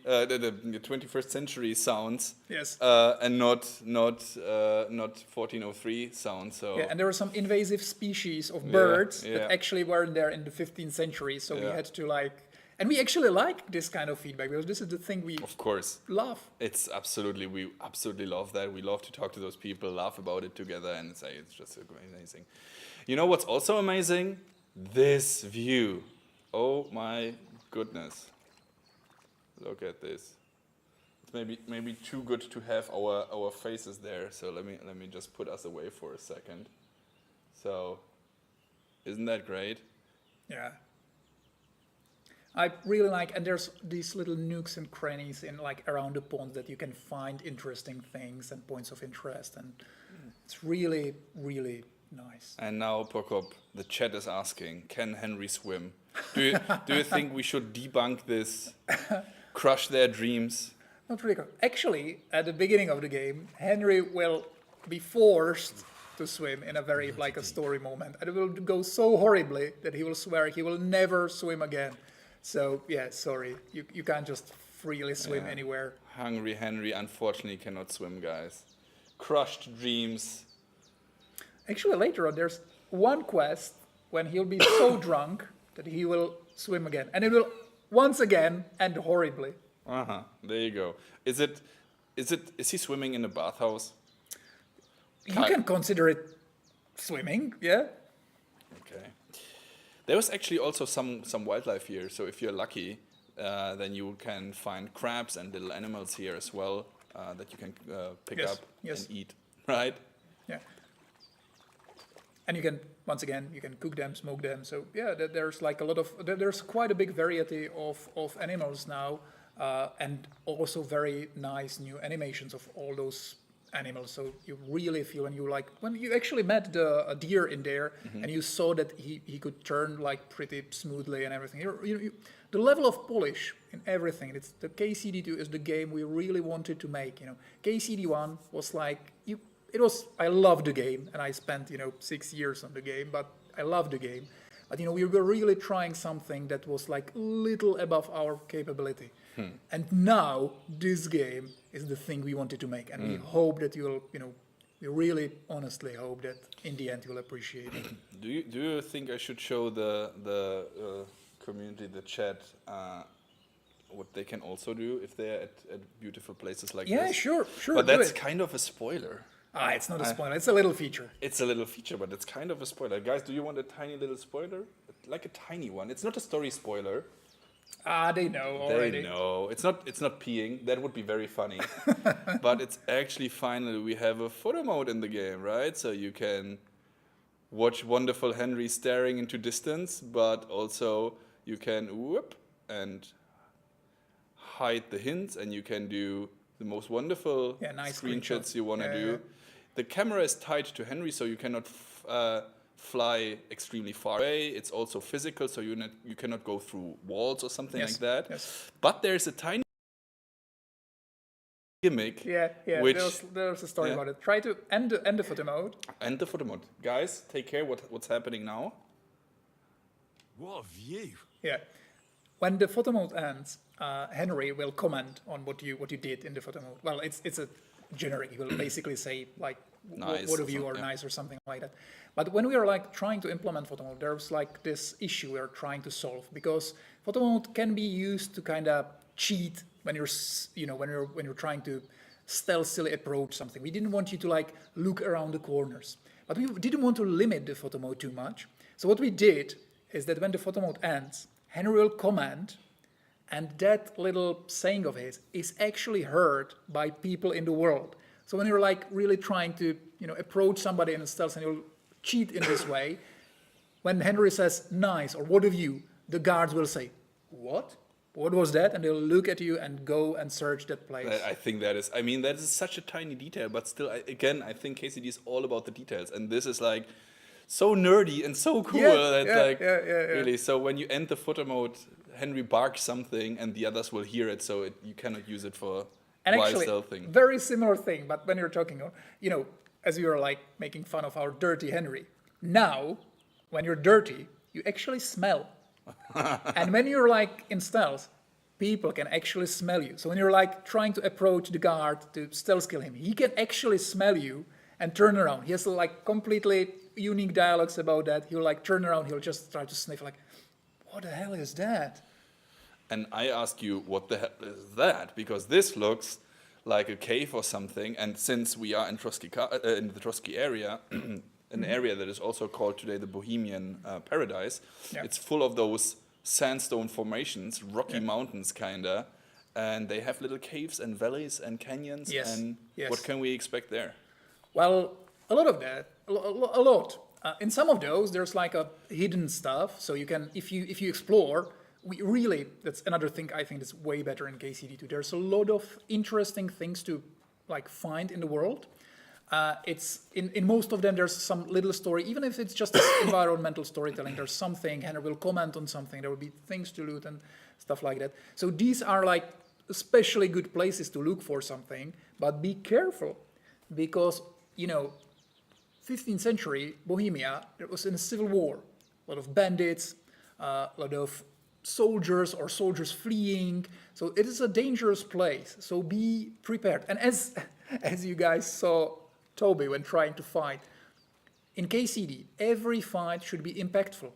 sounds, and not 1403 sounds. So and there were some invasive species of birds that actually weren't there in the 15th century. So we had to and we actually like this kind of feedback, because this is the thing we of course love. We absolutely love that. We love to talk to those people, laugh about it together, and say it's just amazing. You know what's also amazing? This view. Oh my goodness. Look at this. It's maybe too good to have our faces there. So let me just put us away for a second. So, isn't that great? Yeah. I really like, and there's these little nooks and crannies in around the pond that you can find interesting things and points of interest, and it's really, really nice. And now, Prokop, the chat is asking, can Henry swim? Do you think we should debunk this? Crush their dreams? Not really. Actually, at the beginning of the game, Henry will be forced to swim in a very a story moment, and it will go so horribly that he will swear he will never swim again. So yeah, sorry, you can't just freely swim anywhere. Hungry Henry unfortunately cannot swim, guys. Crushed dreams. Actually, later on, there's one quest when he'll be so drunk that he will swim again, and it will once again end horribly. There you go. Is he swimming in a bathhouse? You can consider it swimming, yeah. Okay. There was actually also some wildlife here, so if you're lucky, then you can find crabs and little animals here as well that you can pick up and eat, right? Yeah. And you can, once again, you can cook them, smoke them. So yeah, there's there's quite a big variety of animals now, and also very nice new animations of all those animals. So you really feel when you actually met a deer in there, and you saw that he could turn pretty smoothly and everything. The level of polish in everything. The KCD2 is the game we really wanted to make. KCD1 was I loved the game, and I spent 6 years on the game, but I loved the game. But we were really trying something that was little above our capability. And now this game is the thing we wanted to make, and we hope that you'll we really honestly hope that in the end you'll appreciate it. Do you think I should show the community, the chat, what they can also do if they're at beautiful places like this? Yeah, sure. But that's kind of a spoiler. It's not a spoiler. It's a little feature. It's a little feature, but it's kind of a spoiler. Guys, do you want a tiny little spoiler? Like a tiny one. It's not a story spoiler. They know already. They know. It's not peeing. That would be very funny. But it's actually finally we have a photo mode in the game, right? So you can watch wonderful Henry staring into distance, but also you can whoop and hide the hints, and you can do the most wonderful nice screenshots you want to do. The camera is tied to Henry, so you cannot fly extremely far away. It's also physical, so you cannot go through walls or something like that. Yes. But there's a tiny gimmick. Yeah. Which, there's a story about it. Try to end the photo mode. End the photo mode. Guys, take care. What's happening now? What a view! Yeah. When the photo mode ends, Henry will comment on what you did in the photo mode. Well, it's a generic. He will basically say like Nice what or of you are something. nice or something like that. But when we are like trying to implement photo mode, there's like this issue we are trying to solve, because photo mode can be used to kind of cheat when you're trying to stealthily approach something. We didn't want you to like look around the corners, but we didn't want to limit the photo mode too much. So what we did is that when the photo mode ends, Henry will comment, and that little saying of his is actually heard by people in the world. So when you're like really trying to approach somebody in a stealth and you'll cheat in this way, when Henry says nice or what of you, the guards will say, what? What was that? And they'll look at you and go and search that place. I think that is such a tiny detail, but still, I think KCD is all about the details, and this is like so nerdy and so cool. Really. So when you end the photo mode, Henry barks something, and the others will hear it, so you cannot use it for and while actually, stealthing. very similar thing. But when you're talking, as you were like making fun of our dirty Henry, now when you're dirty, you actually smell. And when you're like in stealth, people can actually smell you. So when you're like trying to approach the guard to stealth kill him, he can actually smell you and turn around. He has like completely unique dialogues about that. He'll like turn around, he'll just try to sniff like, what the hell is that? And I ask you, what the hell is that? Because this looks like a cave or something, and since we are in in the Trotsky area, an area that is also called today the Bohemian Paradise, it's full of those sandstone formations, rocky mountains kinda, and they have little caves and valleys and canyons. And what can we expect there? Well, a lot of that, a lot. In some of those, there's like a hidden stuff. So you can, if you explore, that's another thing I think is way better in KCD2. There's a lot of interesting things to like find in the world. It's in most of them there's some little story, even if it's just environmental storytelling. There's something, Henry will comment on something. There will be things to loot and stuff like that. So these are like especially good places to look for something. But be careful, because 15th century Bohemia, it was in a civil war. A lot of bandits, a lot of soldiers fleeing. So it is a dangerous place. So be prepared. And as you guys saw Toby when trying to fight, in KCD, every fight should be impactful.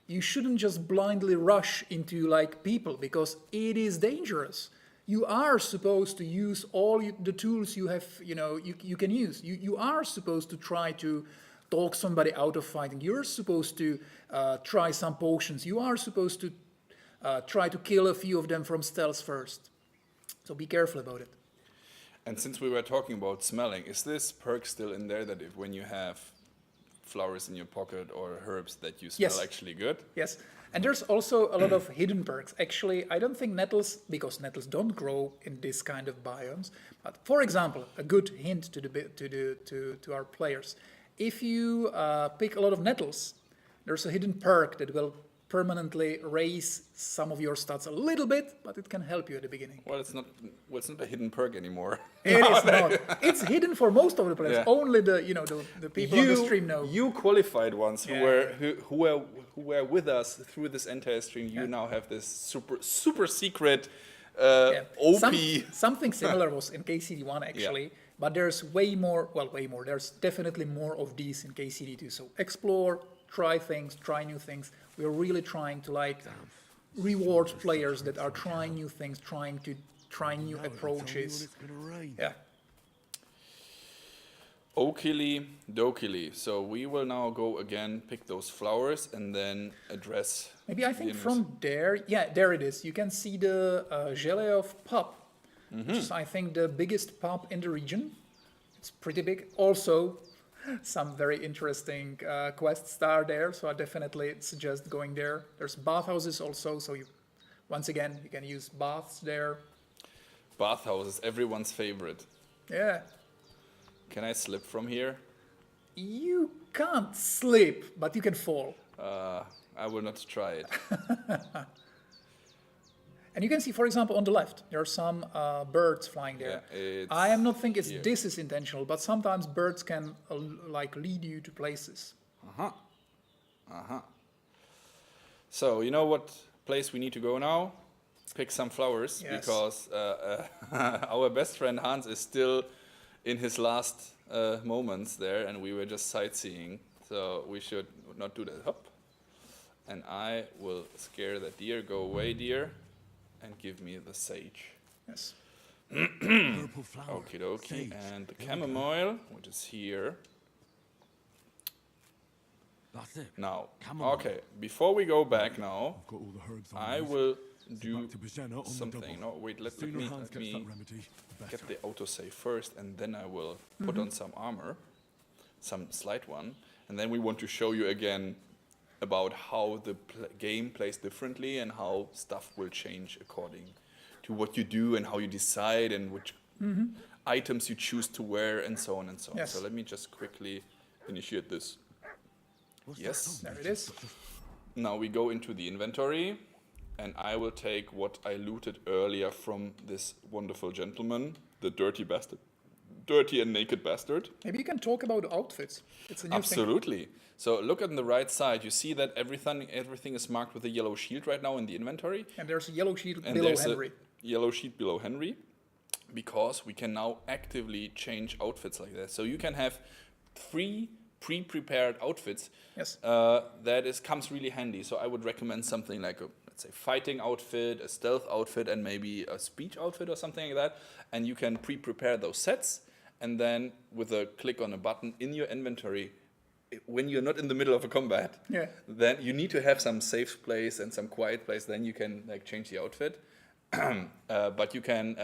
You shouldn't just blindly rush into like people, because it is dangerous. You are supposed to use all the tools you have, you can use. You are supposed to try to talk somebody out of fighting. You're supposed to try some potions. You are supposed to try to kill a few of them from stealth first. So be careful about it. And since we were talking about smelling, is this perk still in there, that if when you have flowers in your pocket or herbs that you smell actually good? Yes. And there's also a lot of hidden perks. Actually, I don't think nettles, because nettles don't grow in this kind of biomes. But for example, a good hint to our players: if you pick a lot of nettles, there's a hidden perk that will permanently raise some of your stats a little bit, but it can help you at the beginning. Well, it's not a hidden perk anymore. It is not. It's hidden for most of the players. Only the people on the stream know. You qualified ones who were with us through this entire stream. You now have this super secret OP. Something similar was in KCD1 actually, but there's way more. There's definitely more of these in KCD2. So explore, try things, try new things. We're really trying to reward players that are trying new things, try new approaches. Yeah. Okily dokily. So we will now go again, pick those flowers, and then address. Maybe I think from there, there it is. You can see the Geleov pub, which is I think the biggest pub in the region. It's pretty big. Also, some very interesting quests are there, so I definitely suggest going there. There's bathhouses also, so once again you can use baths there. Bathhouses, everyone's favorite. Yeah. Can I slip from here? You can't slip, but you can fall. I will not try it. And you can see, for example, on the left, there are some birds flying there. Yeah, I am not thinking here. this is intentional, but sometimes birds can like lead you to places. So, you know what place we need to go now? Pick some flowers, Yes. because our best friend Hans is still in his last moments there, and we were just sightseeing. So we should not do that. Hop. And I will scare the deer. Go away, deer. And give me the sage. Yes. Purple flower. Okie dokie. Sage. And the Go chamomile, which is here. That's it. Now, Chamomile. okay, before we go back now, I've got all the herbs I list. will So do back to Bajena on the something. double. No, wait, let Sooner me, Hans let gets me that remedy, the get better. the autosave first, and then I will put on some armor, some slight one, and then we want to show you again about how the game plays differently and how stuff will change according to what you do and how you decide and which items you choose to wear and so on and so on. Yes. So let me just quickly initiate this. Yes. There it is. Now we go into the inventory, and I will take what I looted earlier from this wonderful gentleman, the dirty bastard. Dirty and naked bastard. Maybe you can talk about outfits. It's a new thing. Absolutely. So look on the right side. You see that everything is marked with a yellow shield right now in the inventory. And there's a yellow sheet And below there's Henry. a yellow sheet below Henry, because we can now actively change outfits like that. So you can have 3 pre-prepared outfits. Yes. That comes really handy. So I would recommend something like a, let's say, fighting outfit, a stealth outfit, and maybe a speech outfit or something like that. And you can pre-prepare those sets, and then with a click on a button in your inventory, when you're not in the middle of a combat, Yeah. then you need to have some safe place and some quiet place. Then you can like change the outfit. But you can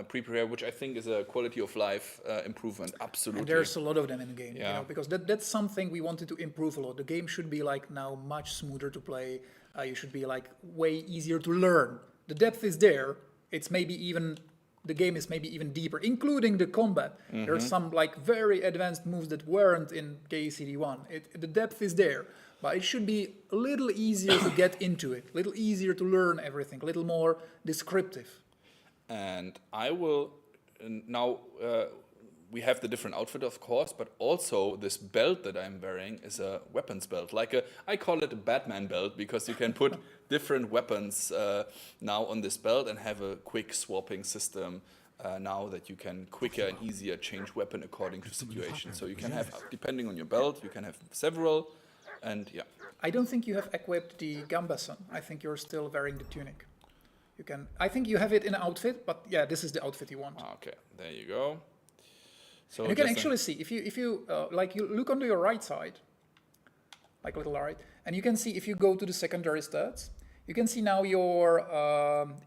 pre-prepare, which I think is a quality of life improvement. Absolutely. And there's a lot of them in the game, Yeah. because that's something we wanted to improve a lot. The game should be like now much smoother to play. You should be like way easier to learn. The depth is there. It's maybe even the game is maybe even deeper, including the combat. There's some like very advanced moves that weren't in KCD1. The depth is there, but it should be a little easier to get into it, a little easier to learn everything, a little more descriptive. And I will now. We have the different outfit, of course, but also this belt that I'm wearing is a weapons belt. I call it a Batman belt, because you can put different weapons now on this belt and have a quick swapping system now that you can quicker and easier change weapon according to situation. So you can have, depending on your belt, you can have several, and yeah. I don't think you have equipped the gambeson. I think you're still wearing the tunic. You can. I think you have it in an outfit, but yeah, this is the outfit you want. Okay, there you go. So And you can just actually see if you like you look onto your right side, like a little right, and you can see if you go to the secondary stats, you can see now your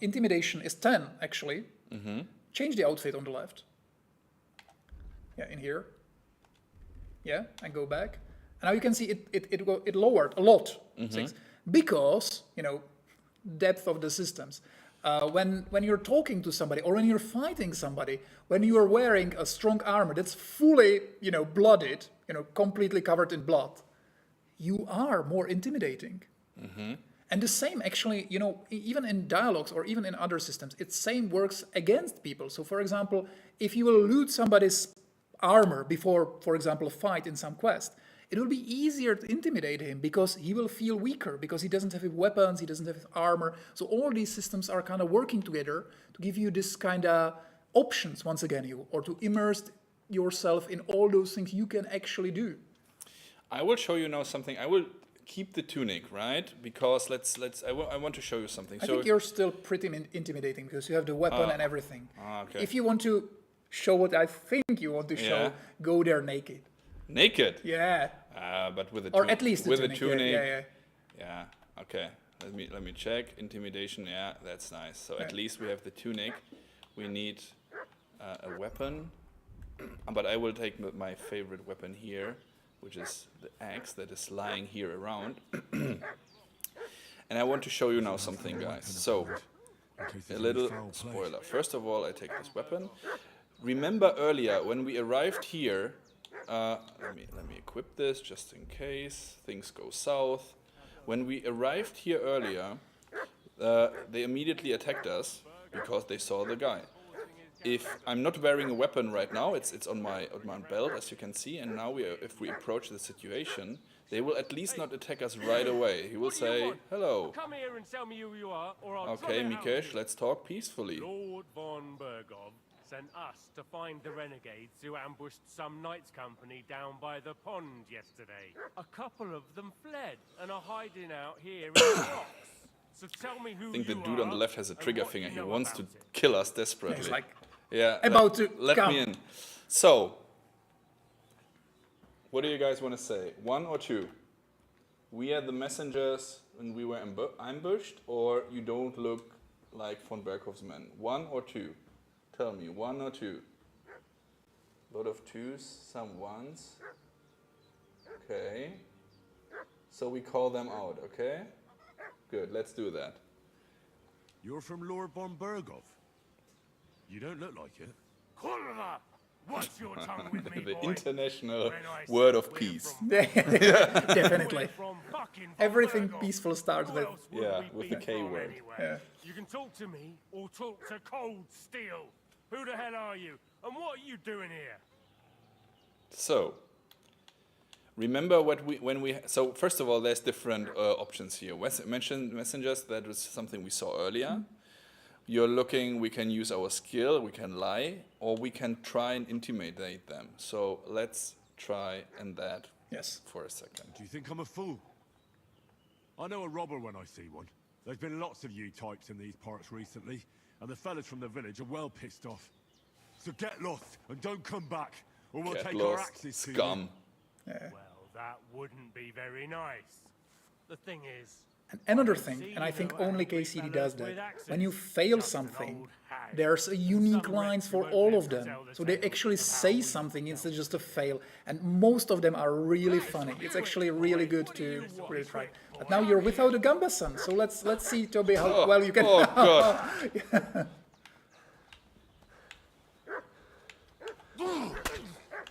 intimidation is 10 actually. Change the outfit on the left. Yeah, in here. Yeah, and go back. And now you can see it lowered a lot, 6, because depth of the systems. When you're talking to somebody or when you're fighting somebody, when you are wearing a strong armor that's fully, blooded, completely covered in blood, you are more intimidating. And the same actually, even in dialogues or even in other systems, it same works against people. So for example, if you will loot somebody's armor before, for example, a fight in some quest, it will be easier to intimidate him because he will feel weaker, because he doesn't have weapons, he doesn't have armor. So all these systems are kind of working together to give you this kind of options, once again, or to immerse yourself in all those things you can actually do. I will show you now something. I will keep the tunic, right? Because I want to show you something. I think you're still pretty intimidating because you have the weapon and everything. Okay. If you want to show what I think you want to show, go there naked. Naked? Yeah. But with a or at least with a tunic. Yeah. Okay. Let me check. Intimidation. Yeah, that's nice. So at least we have the tunic. We need a weapon. But I will take my favorite weapon here, which is the axe that is lying here around. And I want to show you now something, guys. So, a little spoiler. First of all, I take this weapon. Remember earlier, when we arrived here, let me equip this just in case things go south. When we arrived here earlier, they immediately attacked us because they saw the guy. If I'm not wearing a weapon right now, it's on my belt, as you can see, and now if we approach the situation, they will at least not attack us right away. He will say, hello. Come here and tell me who you are, or I'll Okay, Mikesh, let's talk peacefully. Lord von Bergov sent us to find the renegades who ambushed some knights' company down by the pond yesterday. A couple of them fled and are hiding out here in the rocks. So tell me who I think the you dude on the are left has a and trigger what finger. you He know wants to about it. kill us desperately. He's like, yeah, about to let come. me in. So, what do you guys want to say? 1 or 2? We are the messengers when we were ambushed, or you don't look like von Berghoff's men? 1 or 2? Tell me, 1 or 2? A lot of 2s, some 1s. Okay. So we call them out, okay? Good, let's do that. You're from Lord von Bergov? You don't look like it. Kurva! Watch your tongue with me, The boy. international When I say word of we're peace. from Definitely. from fucking Everything Von Bergov. peaceful starts Who with. else would Yeah, we with be the K from word. anyway? Yeah. You can talk to me or talk to Cold Steel. Who the hell are you? And what are you doing here? So, remember so first of all, there's different options here. Messengers, that was something we saw earlier. You're looking, we can use our skill, we can lie, or we can try and intimidate them. So let's try and that Yes. for a second. Do you think I'm a fool? I know a robber when I see one. There's been lots of you types in these parts recently, and the fellas from the village are well pissed off. So get lost and don't come back, or we'll Get take our lost, axes to you. scum. Well, that wouldn't be very nice. The thing is, And another thing, and I think only KCD does that, when you fail something, there's a unique lines for all of them. So they actually say something instead of just a fail. And most of them are really funny. It's actually really good to really try. But now you're without a Gambason, so let's see, Toby, how well you can... Oh, God.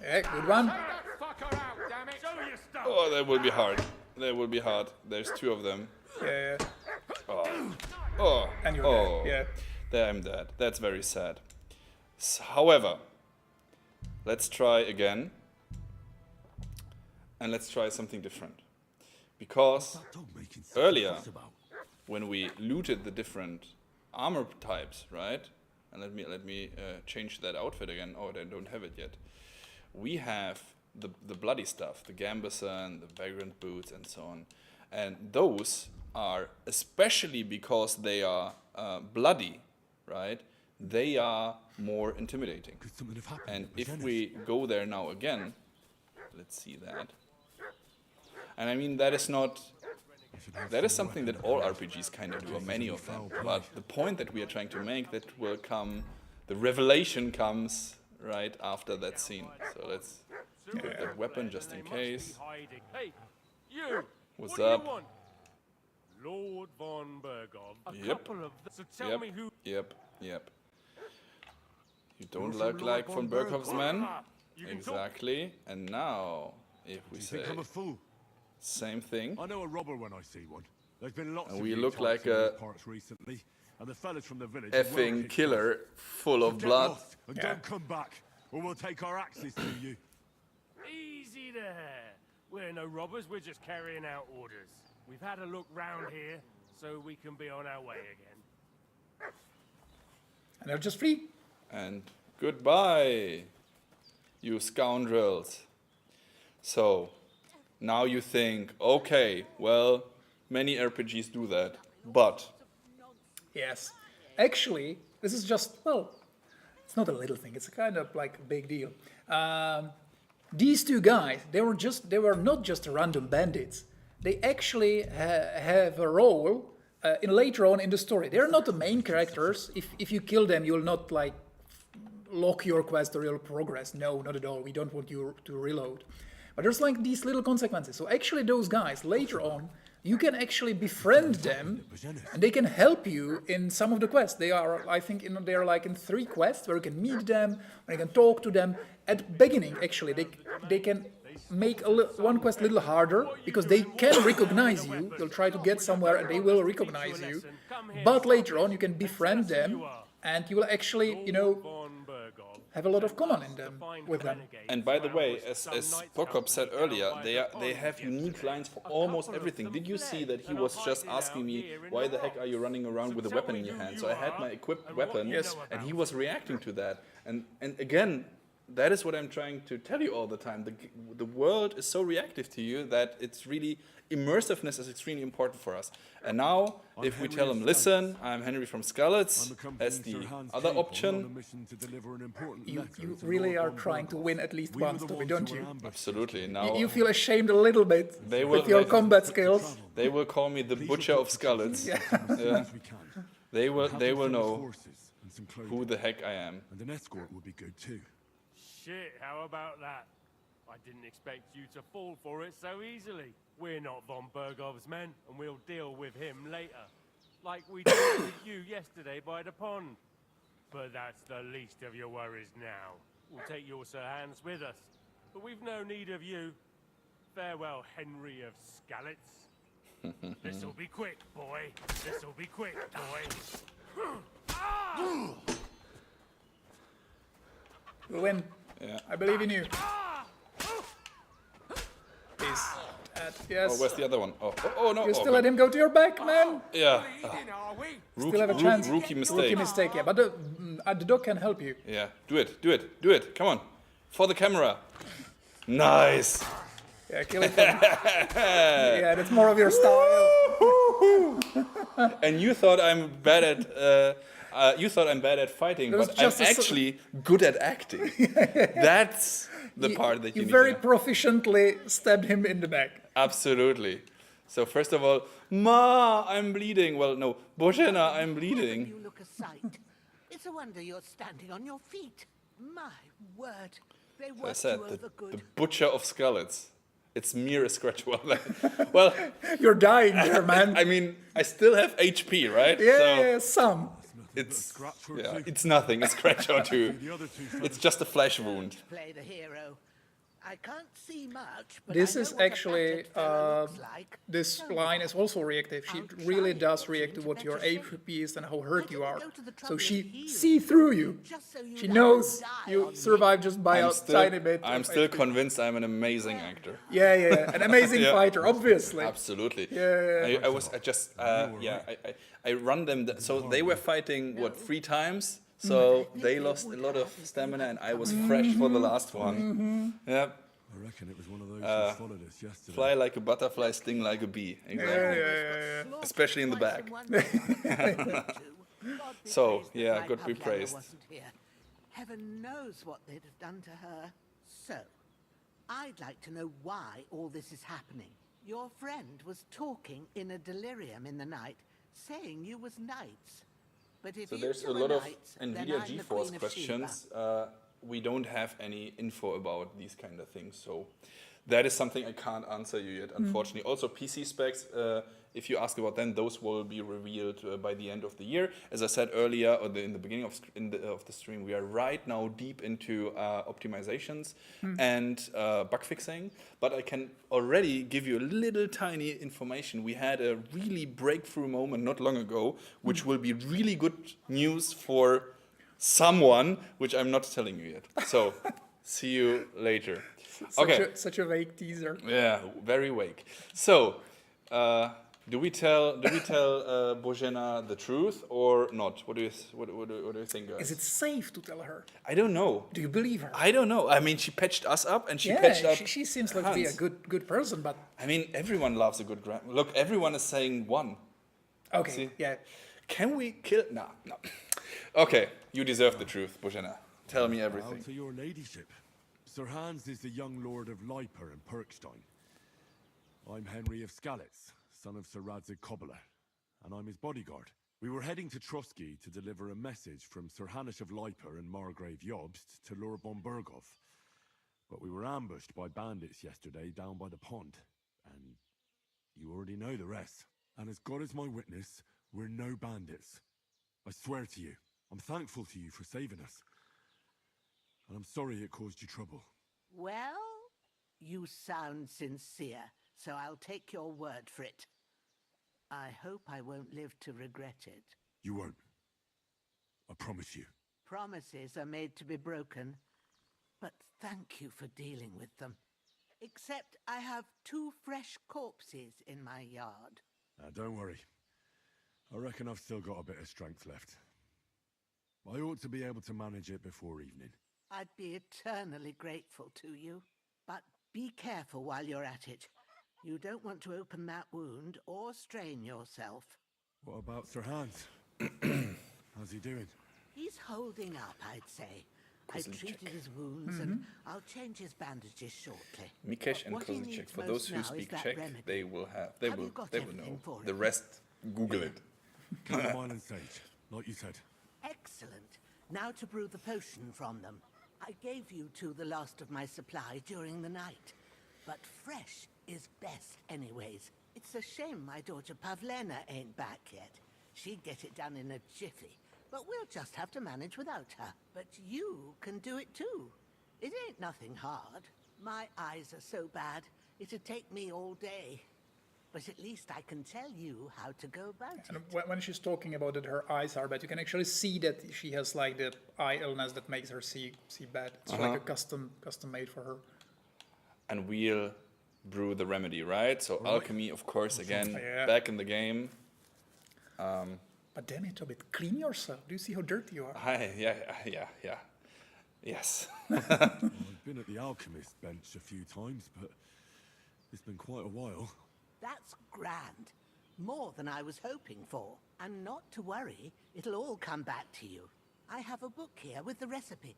Yeah, good one. Oh, that will be hard. That will be hard. There's 2 of them. Yeah, Oh, and you're oh. dead. Yeah. There I'm dead. That's very sad. However, let's try again. And let's try something different. Because earlier, when we looted the different armor types, right? And let me change that outfit again. Oh, I don't have it yet. We have the bloody stuff, the Gambason, the vagrant boots, and so on. And those are, especially because they are bloody, right? They are more intimidating. Could something have happened? And that was if Ennis? we go there now again, let's see that. And I mean, that is something that all RPGs kind of do, or many of them. But the point that we are trying to make, that will come, the revelation comes right after that scene. So let's put that weapon just in case. Hey, you! What's what do up? you want? Lord von Bergov. A Yep. couple of them. So tell me who. Yep. You don't You're look from like Lord von von Berghoff's man. You can talk. Exactly. And now, if we Do you say think I'm a fool? same thing, I know a robber when I see one. There's been lots And of we you look types like in a these parts recently, and the fellas from the village are well effing pissed killer off. full So of get blood. lost and don't come back, or we'll take our axes to you. Easy there. We're no robbers, we're just carrying out orders. We've had a look round here, so we can be on our way again. And they're just free. And goodbye, you scoundrels. So, now you think, okay, well, many RPGs do that, but Yes. Actually, this is just, well, it's not a little thing. It's a kind of like a big deal. These 2 guys, they were not just random bandits. They actually have a role later on in the story. They're not the main characters. If you kill them, you'll not like lock your quest or you'll progress. No, not at all. We don't want you to reload. But there's like these little consequences. So actually those guys later on you can actually befriend them, and they can help you in some of the quests. They are, I think, they are like in 3 quests where you can meet them, where you can talk to them. At the beginning, actually, they can make one quest a little harder because they can recognize you. You'll try to get somewhere and they will recognize you. But later on, you can befriend them, and you will actually, you know, have a lot of common in them with them. And by the way, as Prokop said earlier, they have unique lines for almost everything. Did you see that he was just asking me, why the heck are you running around with a weapon in your hand? So I had my equipped weapon, and he was reacting to that. And again, that is what I'm trying to tell you all the time. The world is so reactive to you that it's really, immersiveness is extremely important for us. And now, if we tell him, listen, I'm Henry from Skalitz, as the other option. You really are trying to win at least once, don't you? Absolutely. Now you feel ashamed a little bit with your combat skills. They will call me the Butcher of Skalitz. Yeah. They will know who the heck I am. And an escort would be good too. Shit, how about that? I didn't expect you to fall for it so easily. We're not von Bergov's men, and we'll deal with him later. Like we did with you yesterday by the pond. But that's the least of your worries now. We'll take your Sir Hans with us. But we've no need of you. Farewell, Henry of Skalitz. This'll be quick, boy. This'll be quick, boy. We'll win. Yeah. I believe in you. He's dead. Yes. Oh, where's the other one? Oh no. You still let him go to your back, man? Yeah. Still have a chance. Rookie mistake. Rookie mistake, yeah. But the dog can help you. Yeah. Do it. Come on. For the camera. Nice. Yeah, kill it. Yeah, that's more of your style. And you thought I'm bad at fighting, but I'm actually good at acting. That's the part that you need very to know. proficiently stabbed him in the back. Absolutely. So first of all, Ma, I'm bleeding. Well, no, Božena, I'm bleeding. You look a sight. It's a wonder you're standing on your feet. My word, they I worked said, you over good. the Butcher of Skalitz. It's mere a scratch. Well, You're dying there, man. I mean, I still have HP, right? Yeah, some. It's nothing. A scratch or two. It's just a flesh wound. Play the hero. I can't see much, but This I know is what a actually, battered fellow looks like. this line is also reactive. She really does react to what your HP is and how hurt you are. So she sees through you. She knows you survive just by a tiny bit. I'm still convinced I'm an amazing actor. Yeah. An amazing fighter, obviously. Absolutely. Yeah. I run them. So they were fighting, 3 times? So they lost a lot of stamina, and I was fresh for the last one. Yeah. I reckon it was one of those who followed us yesterday. Fly like a butterfly, sting like a bee. Exactly. Yeah. Especially in the back. So, yeah, God be praised. Heaven knows what they'd have done to her. So, I'd like to know why all this is happening. Your friend was talking in a delirium in the night, saying you was knights. But if So you there's a two are lot of knights, then NVIDIA I'm the GeForce Queen of questions. Sheba. We don't have any info about these kind of things, so that is something I can't answer you yet, unfortunately. Also, PC specs, if you ask about them, those will be revealed by the end of the year. As I said earlier, or in the beginning of the stream, we are right now deep into optimizations and bug fixing. But I can already give you a little tiny information. We had a really breakthrough moment not long ago, which will be really good news for someone, which I'm not telling you yet. So, see you later. Such a vague teaser. Yeah, very vague. So, do we tell Božena the truth or not? What do you think, guys? Is it safe to tell her? I don't know. Do you believe her? I don't know. I mean, she patched us up, and she patched up. She seems like to be a good person, but I mean, everyone loves a good look. Everyone is saying one. okay, See? yeah. Can we kill? No. Okay, you deserve the truth, Božena. Tell me everything. To your ladyship. Sir Hans is the young lord of Leiper and Perkstein. I'm Henry of Skalitz, son of Sir Radzig Kobyla, and I'm his bodyguard. We were heading to Trotsky to deliver a message from Sir Hanish of Leiper and Margrave Jobst to Lord von Bergov. But we were ambushed by bandits yesterday down by the pond, and You already know the rest. And as God is my witness, we're no bandits. I swear to you, I'm thankful to you for saving us. And I'm sorry it caused you trouble. Well, you sound sincere, so I'll take your word for it. I hope I won't live to regret it. You won't. I promise you. Promises are made to be broken, but thank you for dealing with them. Except I have 2 fresh corpses in my yard. Now, don't worry. I reckon I've still got a bit of strength left. I ought to be able to manage it before evening. I'd be eternally grateful to you. But be careful while you're at it. You don't want to open that wound or strain yourself. What about Sir Hans? How's he doing? He's holding up, I'd say. I treated his wounds and I'll change his bandages shortly. Mikesh and What he Kozichek. needs For most those who now speak is that Czech, remedy. they will Have you know. got They will everything know. for The it? rest, Google it. Chamomile and sage, like you said. Excellent. Now to brew the potion from them. I gave you 2 the last of my supply during the night. But fresh is best anyways. It's a shame my daughter Pavlena ain't back yet. She'd get it done in a jiffy. But we'll just have to manage without her. But you can do it too. It ain't nothing hard. My eyes are so bad, it'd take me all day. But at least I can tell you how to go about And it. when she's talking about that her eyes are bad, you can actually see that she has like the eye illness that makes her see bad. It's like a custom made for her. And we'll brew the remedy, right? So alchemy, of course, again, Yeah. back in the game. But damn it, Tobit, clean yourself. Do you see how dirty you are? Yeah. Yes. I've been at the alchemist bench a few times, but it's been quite a while. That's grand. More than I was hoping for. And not to worry, it'll all come back to you. I have a book here with the recipe,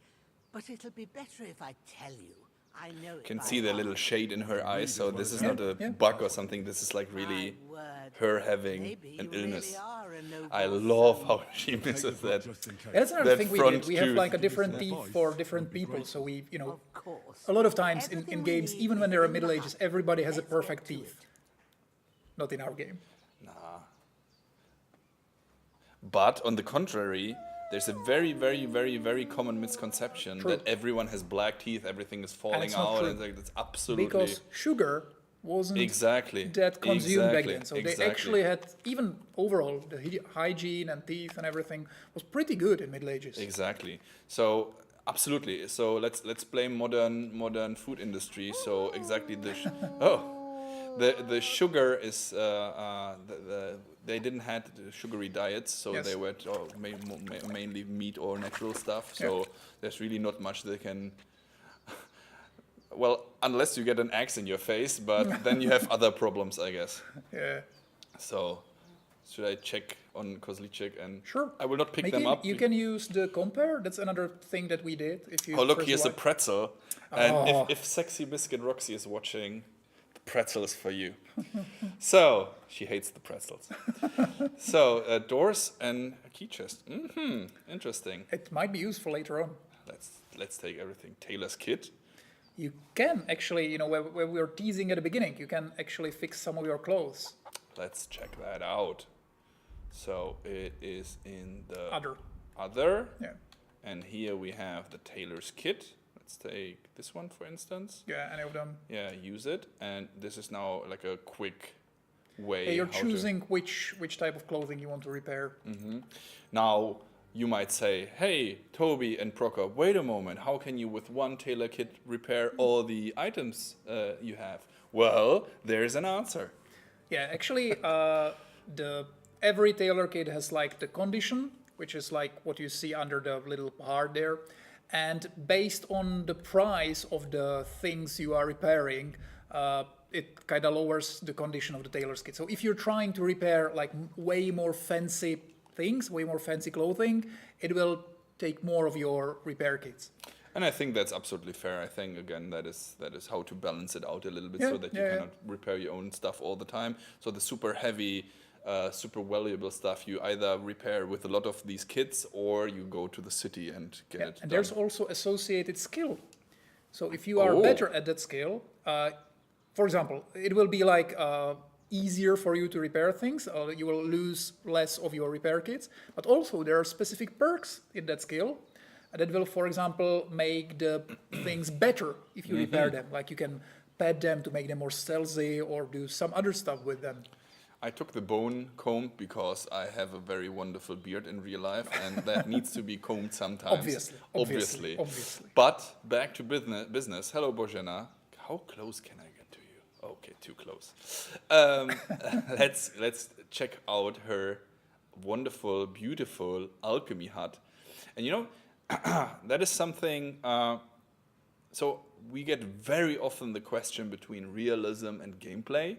but it'll be better if I tell you. I know it Can by see the heart. little shade in her eyes, so this is Yeah, not a yeah. bug or something. This is like really My word. her having Maybe an you illness. really are a noble I love soul. how she Take the misses book that. just in case. Yeah, that's another That thing we did. front We have tooth. like a different Give teeth us for advice, different that'd be people. great. So we, Of course. a lot of times Everything in we games, need even when is there are in the Middle Ages, hut. everybody has a Let's get perfect to teeth. it. Not in our game. But on the contrary, there's a very, very, very, very common misconception True. that everyone has black teeth, everything is falling it's not out, true. and like, that's absolutely Because sugar wasn't exactly that consumed back exactly, then. So they exactly. actually had, even overall, the hygiene and teeth and everything was pretty good in Middle Ages. Exactly. So absolutely. So let's blame modern food industry. So exactly the sugar is they didn't had sugary diets, so Yes. they were mainly meat or natural stuff. So there's really not much they can. Well, unless you get an axe in your face, but then you have other problems, I guess. Yeah. So should I check on Kozlicek and Sure. I will not pick Make them it- up. You can use the compare. That's another thing that we did. If you Oh, look, press here's a Y. pretzel. And Oh. if Sexy Biscuit Roxy is watching, the pretzel is for you. So, she hates the pretzels. So, doors and a key chest. Interesting. It might be useful later on. Let's take everything. Taylor's kit. You can actually, where we were teasing at the beginning, you can actually fix some of your clothes. Let's check that out. So, it is in the Other. Yeah. And here we have the Taylor's kit. Let's take this one, for instance. Yeah, any of them. Yeah, use it. And this is now like a quick way. Yeah, you're how to- choosing which type of clothing you want to repair. Now, you might say, hey, Toby and Procker, wait a moment. How can you, with one tailor kit, repair all the items you have? Well, there's an answer. Yeah, actually, every tailor kit has like the condition, which is like what you see under the little heart there. And based on the price of the things you are repairing, it kind of lowers the condition of the tailor's kit. So if you're trying to repair like way more fancy things, way more fancy clothing, it will take more of your repair kits. And I think that's absolutely fair. I think, again, that is how to balance it out a little bit Yeah, so that you cannot repair your own stuff all the time. So the super heavy, super valuable stuff you either repair with a lot of these kits or you go to the city and get it And done. there's also associated skill. So if you are Oh. better at that skill, for example, it will be like easier for you to repair things, or you will lose less of your repair kits. But also there are specific perks in that skill that will, for example, make the things better if you repair them. Like you can pet them to make them more stealthy or do some other stuff with them. I took the bone comb because I have a very wonderful beard in real life, and that needs to be combed sometimes. Obviously. But back to business. Hello, Bojana. How close can I get to you? Okay, too close. Let's check out her wonderful, beautiful alchemy hut. And you know, that is something. So we get very often the question between realism and gameplay.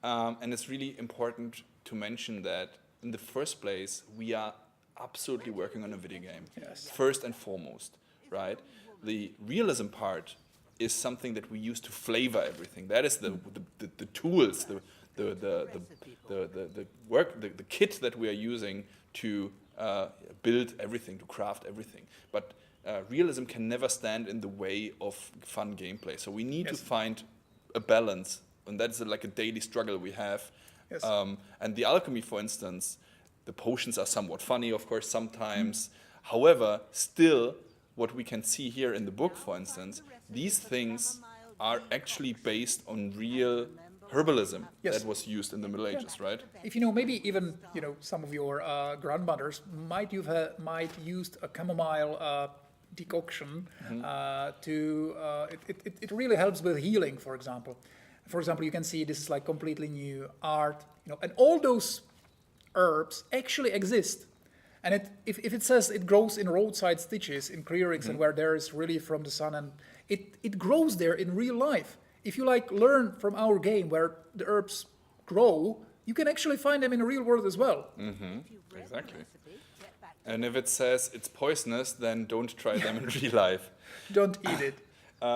And it's really important to mention that in the first place, we are absolutely working on a video game. Yes. First and foremost, right? The realism part is something that we use to flavor everything. That is the tools, the work, the kit that we are using to build everything, to craft everything. But realism can never stand in the way of fun gameplay. So we need to find a balance. And that's like a daily struggle we have. Yes. And the alchemy, for instance, the potions are somewhat funny, of course, sometimes. However, still, what we can see here in the book, for instance, these things are actually based on real herbalism that was used in the Middle Ages, right? If you know, maybe even some of your grandmothers might used a chamomile decoction it really helps with healing, for example. For example, you can see this is like completely new art, and all those herbs actually exist. And if it says it grows in roadside stitches, in clearings, and where there is relief from the sun, and it grows there in real life. If you learn from our game where the herbs grow, you can actually find them in the real world as well. Exactly. And if it says it's poisonous, then don't try them in real life. Don't eat it.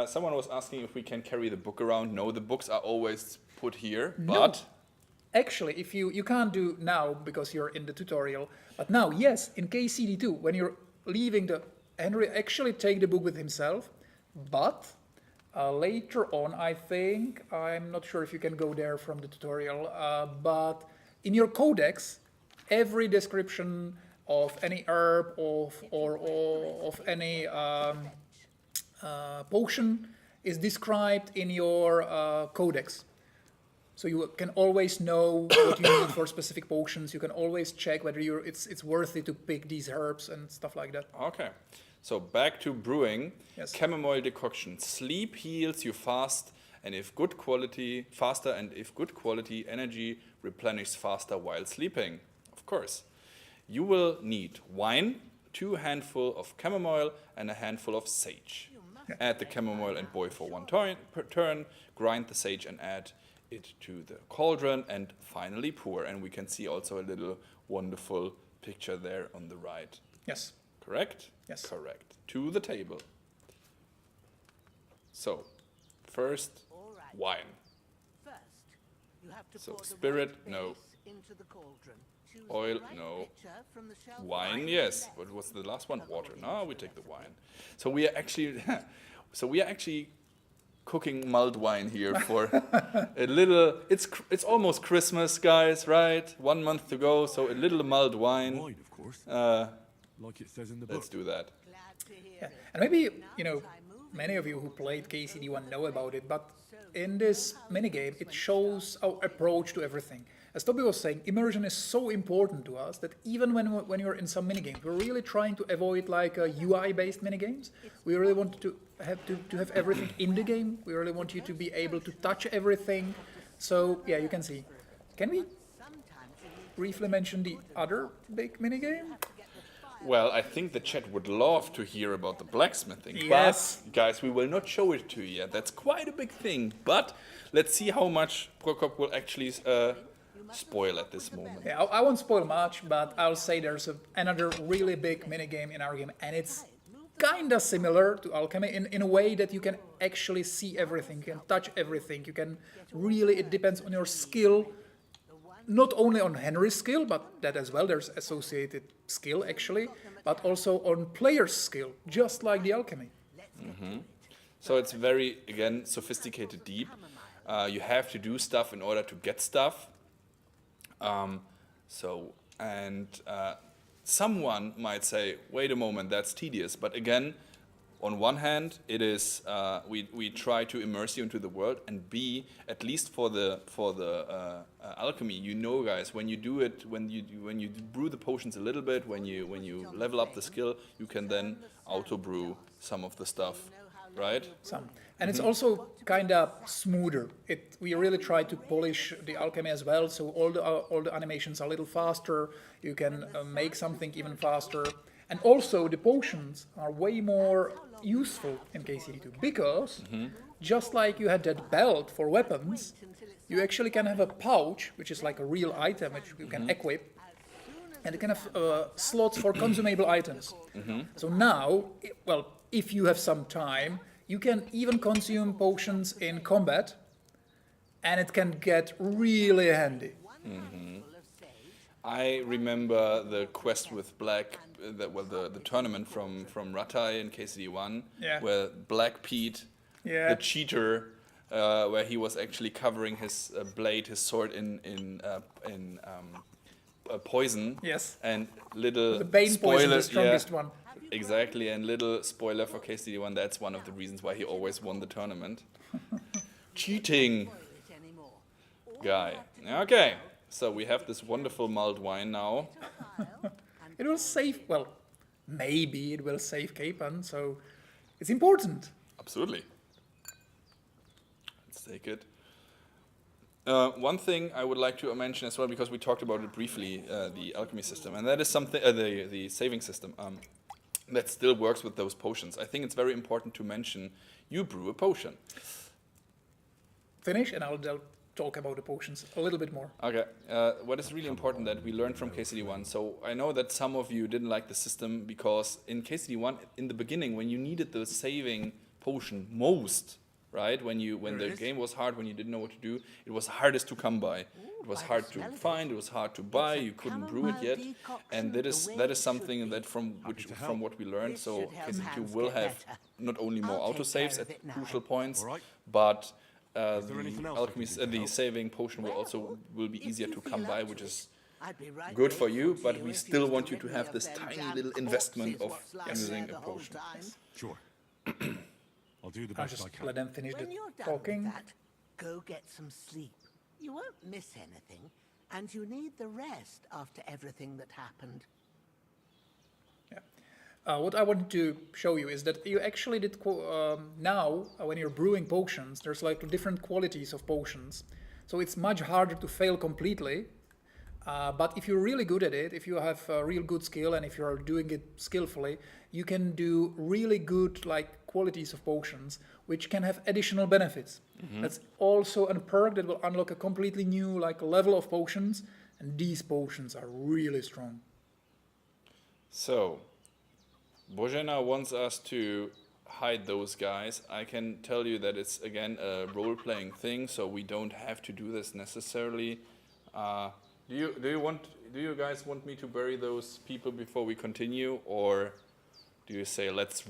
Someone was asking if we can carry the book around. No, the books are always put here, No. but... Actually, if you can't do now because you're in the tutorial, but now, yes, in KCD2, when you're leaving Henry actually take the book with himself, but later on, I think, I'm not sure if you can go there from the tutorial, but in your codex, every description of any herb or of any potion is described in your codex. So you can always know what you need for specific potions. You can always check whether it's worth it to pick these herbs and stuff like that. Okay, so back to brewing. Yes. Chamomile decoction. Sleep heals you faster, and if good quality, energy replenishes faster while sleeping. Of course. You will need wine, 2 handfuls of chamomile, and a handful of sage. Add the chamomile and boil for 1 turn. Grind the sage and add it to the cauldron, and finally pour. And we can see also a little wonderful picture there on the right. Yes. Correct? Yes. Correct. To the table. So, first, wine. First, you have to So, pour the spirit, white no. base into the cauldron. Choose Oil, the right no. pitcher from the shelf Wine, right yes. and What left. was the last one? Water. Now we take the wine. So we are actually cooking mulled wine here for a little. It's almost Christmas, guys, right? 1 month to go, so a little mulled wine. Wine, of course. Like it says in the book. Let's do that. Glad to hear Yeah. it. And maybe, many of you who played KCD1 know about it, but in this minigame, it shows our approach to everything. As Toby was saying, immersion is so important to us that even when you're in some minigames, we're really trying to avoid UI-based minigames. We really want to have everything in the game. We really want you to be able to touch everything. So, yeah, you can see. Can we briefly mention the other big minigame? Well, I think the chat would love to hear about the blacksmithing. Yes. But, guys, we will not show it to you yet. That's quite a big thing. But let's see how much Prokop will actually spoil at this moment. Yeah, I won't spoil much, but I'll say there's another really big minigame in our game, and it's kinda similar to Alchemy in a way that you can actually see everything, you can touch everything, you can really, it depends on your skill, not only on Henry's skill, but that as well, there's associated skill actually, but also on player's skill, just like the Alchemy. So it's very, again, sophisticated, deep. You have to do stuff in order to get stuff. Someone might say, wait a moment, that's tedious. But again, on one hand, it is we try to immerse you into the world, and B, at least for the alchemy, you know, guys, when you do it, when you brew the potions a little bit, when you level up the skill, you can then auto brew some of the stuff, right? And it's also kind of smoother. We really try to polish the alchemy as well, so all the animations are a little faster. You can make something even faster, and also the potions are way more useful in KCD2 because just like you had that belt for weapons, you actually can have a pouch, which is like a real item which you can equip, and it can have slots for consumable items. So now, well, if you have some time, you can even consume potions in combat, and it can get really handy. I remember the quest with Black, the tournament from Ratai in KCD1, where Black Pete, the cheater, where he was actually covering his blade, his sword in poison. Yes. And little the Bane poison, the strongest one. Exactly, and little spoiler for KCD1, that's one of the reasons why he always won the tournament. Cheating guy. Okay, so we have this wonderful mulled wine now. It will save, well, maybe it will save Capan, so it's important. Absolutely. Let's take it. One thing I would like to mention as well, because we talked about it briefly, the alchemy system, and that is something, the saving system. That still works with those potions. I think it's very important to mention you brew a potion. Finish, and I'll talk about the potions a little bit more. Okay. What is really important that we learned from KCD1. So I know that some of you didn't like the system because in KCD1, in the beginning, when you needed the saving potion most, right? When the game was hard, when you didn't know what to do, it was hardest to come by. It was hard to find, it was hard to buy, you couldn't brew it yet. And that is something that from what we learned, so KCD2 will have not only more autosaves at crucial points, but the saving potion will be easier to come by, which is good for you, but we still want you to have this tiny little investment of using a potion. Sure. I'll do the best I can. Let them finish When the you're done talking. with that, go get some sleep. You won't miss anything, and you need the rest after everything that happened. What I wanted to show you is that you actually did now, when you're brewing potions, there's like different qualities of potions. So it's much harder to fail completely. But if you're really good at it, if you have a real good skill, and if you're doing it skillfully, you can do really good qualities of potions, which can have additional benefits. That's also a perk that will unlock a completely new level of potions, and these potions are really strong. So, Bojena wants us to hide those guys. I can tell you that it's again a role-playing thing, so we don't have to do this necessarily. Do you guys want me to bury those people before we continue, or do you say let's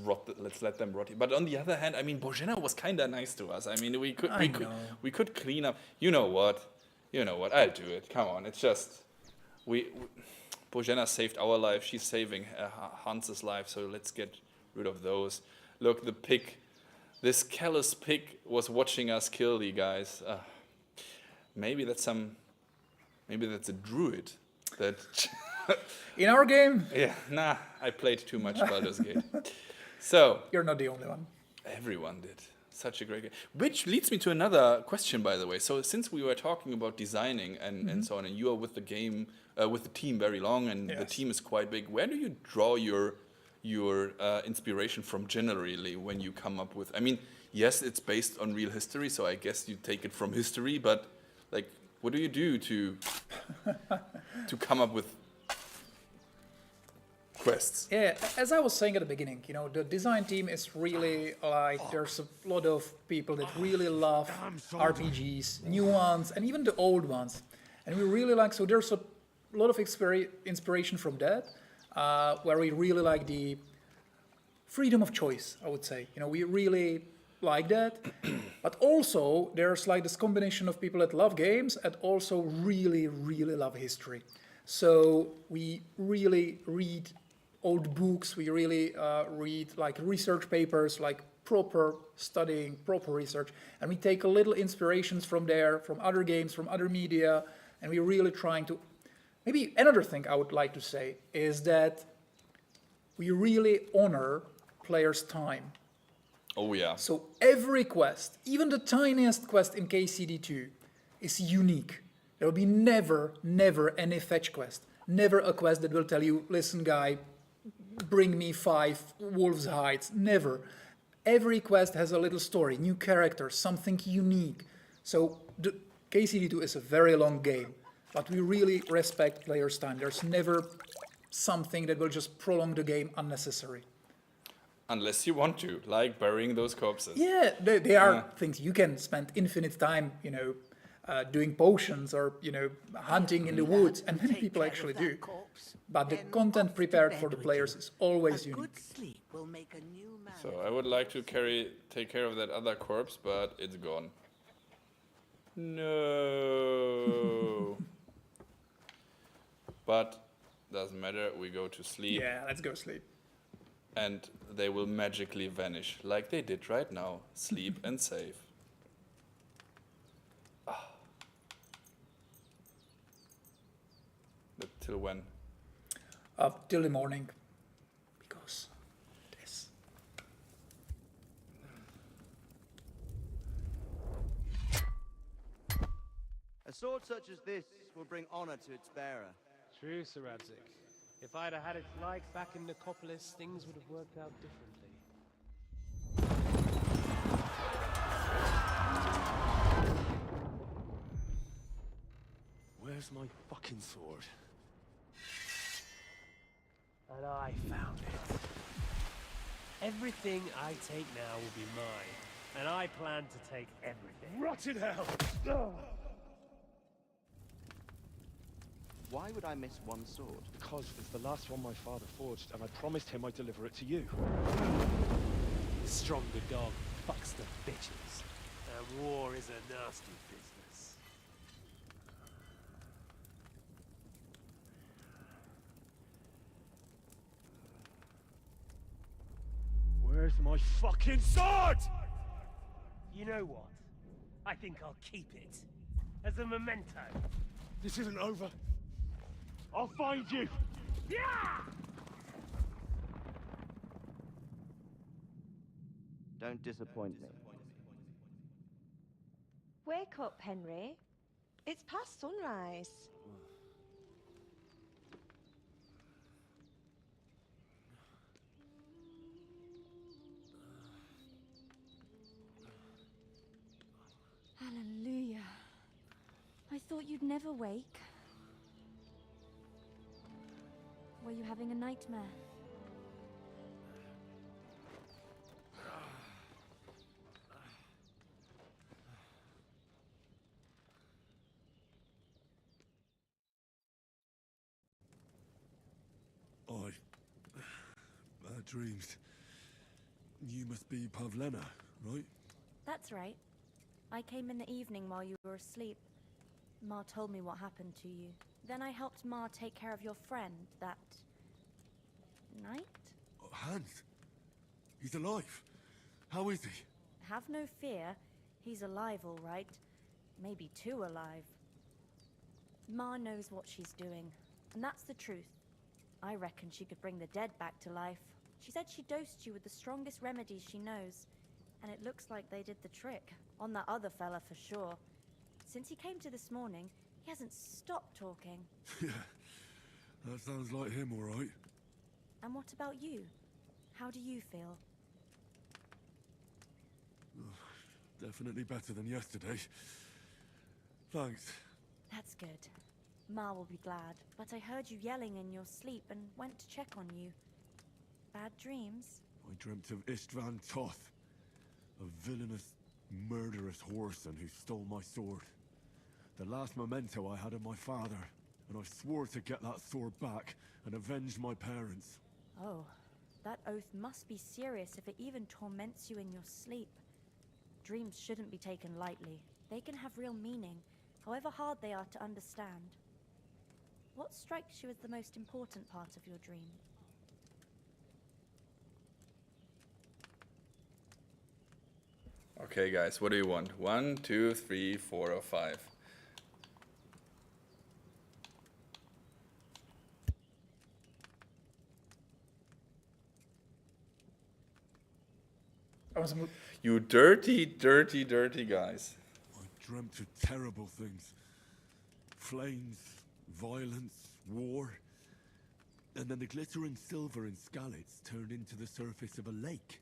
let them rot? But on the other hand, I mean, Bojena was kind of nice to us. I mean, we could clean up. You know what? I'll do it. Come on, it's just Bojena saved our life. She's saving Hans's life. So let's get rid of those. Look, the pig, this callous pig was watching us kill the guys. Maybe that's a druid that. In our game? Yeah, nah, I played too much Baldur's Gate. So. You're not the only one. Everyone did. Such a great game. Which leads me to another question, by the way. So since we were talking about designing and so on, and you are with the game, with the team very long, and the team is quite big, where do you draw your inspiration from generally when you come up with, I mean, yes, it's based on real history, so I guess you take it from history, but what do you do to come up with quests? Yeah, as I was saying at the beginning, the design team is really there's a lot of people that really love RPGs, new ones, and even the old ones. And we really so there's a lot of inspiration from that, where we really like the freedom of choice, I would say. We really like that. But also, there's like this combination of people that love games and also really, really love history. So we really read old books, we really read like research papers, like proper studying, proper research, and we take a little inspirations from there, from other games, from other media, and we're really trying to... Maybe another thing I would like to say is that we really honor players' time. Oh yeah. So every quest, even the tiniest quest in KCD2, is unique. There will be never any fetch quest. Never a quest that will tell you, listen guy, bring me 5 wolves' hides. Never. Every quest has a little story, new characters, something unique. So the KCD2 is a very long game, but we really respect players' time. There's never something that will just prolong the game unnecessary. Unless you want to, like burying those corpses. Yeah, they are things you can spend infinite time, doing potions or, hunting in the woods, and many people actually do. But the content prepared for the players is always unique. Good sleep will make a new man. So I would like to take care of that other corpse, but it's gone. No. But doesn't matter, we go to sleep. Yeah, let's go sleep. And they will magically vanish, like they did right now. Sleep and save. But till when? Till the morning. Because this. A sword such as this will bring honor to its bearer. True, Sir Radzik. If I'd have had its like back in Nicopolis, things would have worked out differently. Where's my fucking sword? And I found it. Everything I take now will be mine, and I plan to take everything. Rotted hell! Why would I miss one sword? Because it's the last one my father forged, and I promised him I'd deliver it to you. Stronger dog fucks the bitches, and war is a nasty business. Where's my fucking sword? You know what? I think I'll keep it as a memento. This isn't over. I'll find you! Yeah! Don't disappoint me. Wake up, Henry. It's past sunrise. Hallelujah. I thought you'd never wake. Were you having a nightmare? Bad dreams. You must be Pavlena, right? That's right. I came in the evening while you were asleep. Ma told me what happened to you. Then I helped Ma take care of your friend that night? Hans? He's alive. How is he? Have no fear. He's alive, all right. Maybe too alive. Ma knows what she's doing, and that's the truth. I reckon she could bring the dead back to life. She said she dosed you with the strongest remedies she knows, and it looks like they did the trick. On that other fella for sure. Since he came to this morning, he hasn't stopped talking. Yeah, that sounds like him, all right. And what about you? How do you feel? Definitely better than yesterday. Thanks. That's good. Ma will be glad. But I heard you yelling in your sleep and went to check on you. Bad dreams? I dreamt of Istvan Toth, a villainous, murderous whoreson who stole my sword. The last memento I had of my father, and I swore to get that sword back and avenge my parents. Oh, that oath must be serious if it even torments you in your sleep. dreams shouldn't be taken lightly. They can have real meaning, however hard they are to understand. What strikes you as the most important part of your dream? Okay, guys, what do you want? 1, 2, 3, 4, or 5? You dirty, dirty, dirty guys. I dreamt of terrible things. Flames, violence, war. And then the glittering silver and scallops turned into the surface of a lake.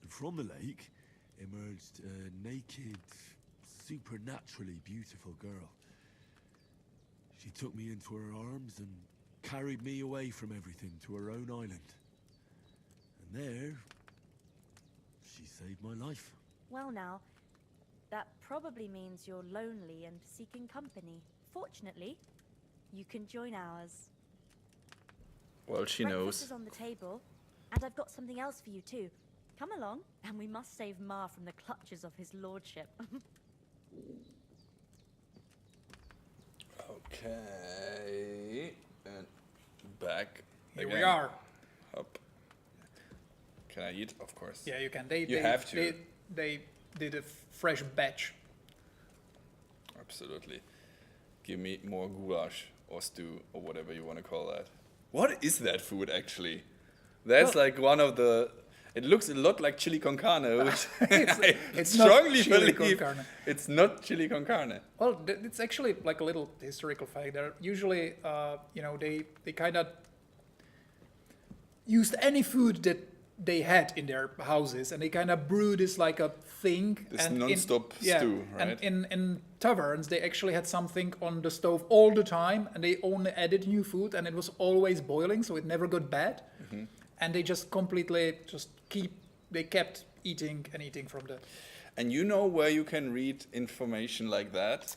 And from the lake emerged a naked, supernaturally beautiful girl. She took me into her arms and carried me away from everything to her own island. And there, she saved my life. Well now, that probably means you're lonely and seeking company. Fortunately, you can join ours. Well, she Breakfast knows. is on the table, and I've got something else for you too. Come along, and we must save Ma from the clutches of his lordship. Okay, and back. Here again. we are. Up. Can I eat? Of course. Yeah, you can. You have to. They did a fresh batch. Absolutely. Give me more goulash or stew or whatever you want to call that. What is that food actually? That's like one of the. It looks a lot like chili con carne, which it's strongly not chili believe con carne. it's not chili con carne. Well, it's actually like a little historical fact. They're usually, they kind of used any food that they had in their houses, and they kind of brew this like a thing. This non-stop stew, right? And in taverns, they actually had something on the stove all the time, and they only added new food, and it was always boiling, so it never got bad. Mm-hmm. And they just completely kept eating and eating from that. And you know where you can read information like that?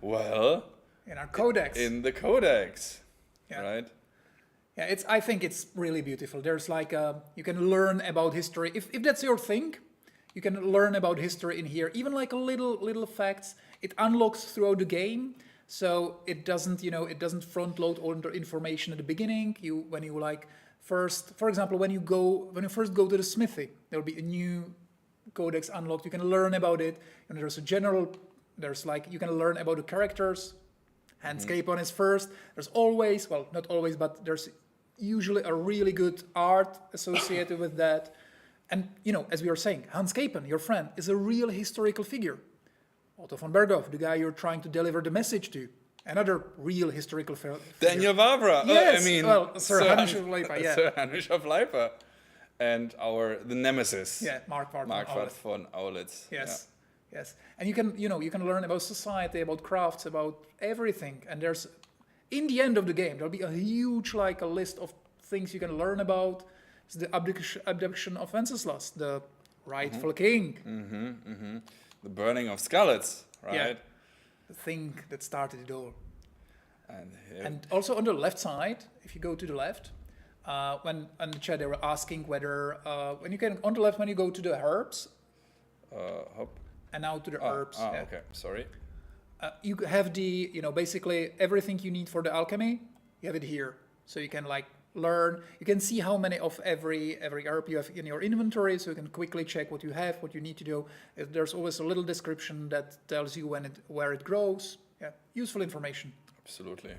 Well, in our codex. In the codex, yeah. Right? Yeah, I think it's really beautiful. There's like you can learn about history. If that's your thing, you can learn about history in here. Even like a little facts. It unlocks throughout the game, so it doesn't front load all the information at the beginning. For example, when you first go to the smithy, there'll be a new codex unlocked. You can learn about it. And you can learn about the characters. Handscape is first. There's always, well, not always, but there's usually a really good art associated with that. And, as we were saying, Handscapen, your friend, is a real historical figure. Otto von Berghoff, the guy you're trying to deliver the message to. Another real historical figure. Daniel Vavra. Yes, Sir Hamish of Leipa, yeah. Sir Hamish of Leipa. And the nemesis. Yeah, Mark von Aulitz. Yes, yeah. Yes. And you can learn about society, about crafts, about everything. And in the end of the game, there'll be a huge, a list of things you can learn about. It's the abduction of Wenceslas, the rightful king. Mm-hmm, mm-hmm. The burning of Skalitz, right? Yeah. The thing that started it all. And also on the left side, if you go to the left, when on the chat they were asking whether when you go to the herbs, hop, and now to the herbs. Yeah. Okay, sorry. You have basically everything you need for the alchemy. You have it here, so you can learn. You can see how many of every herb you have in your inventory, so you can quickly check what you have, what you need to do. There's always a little description that tells you where it grows. Yeah, useful information. Absolutely.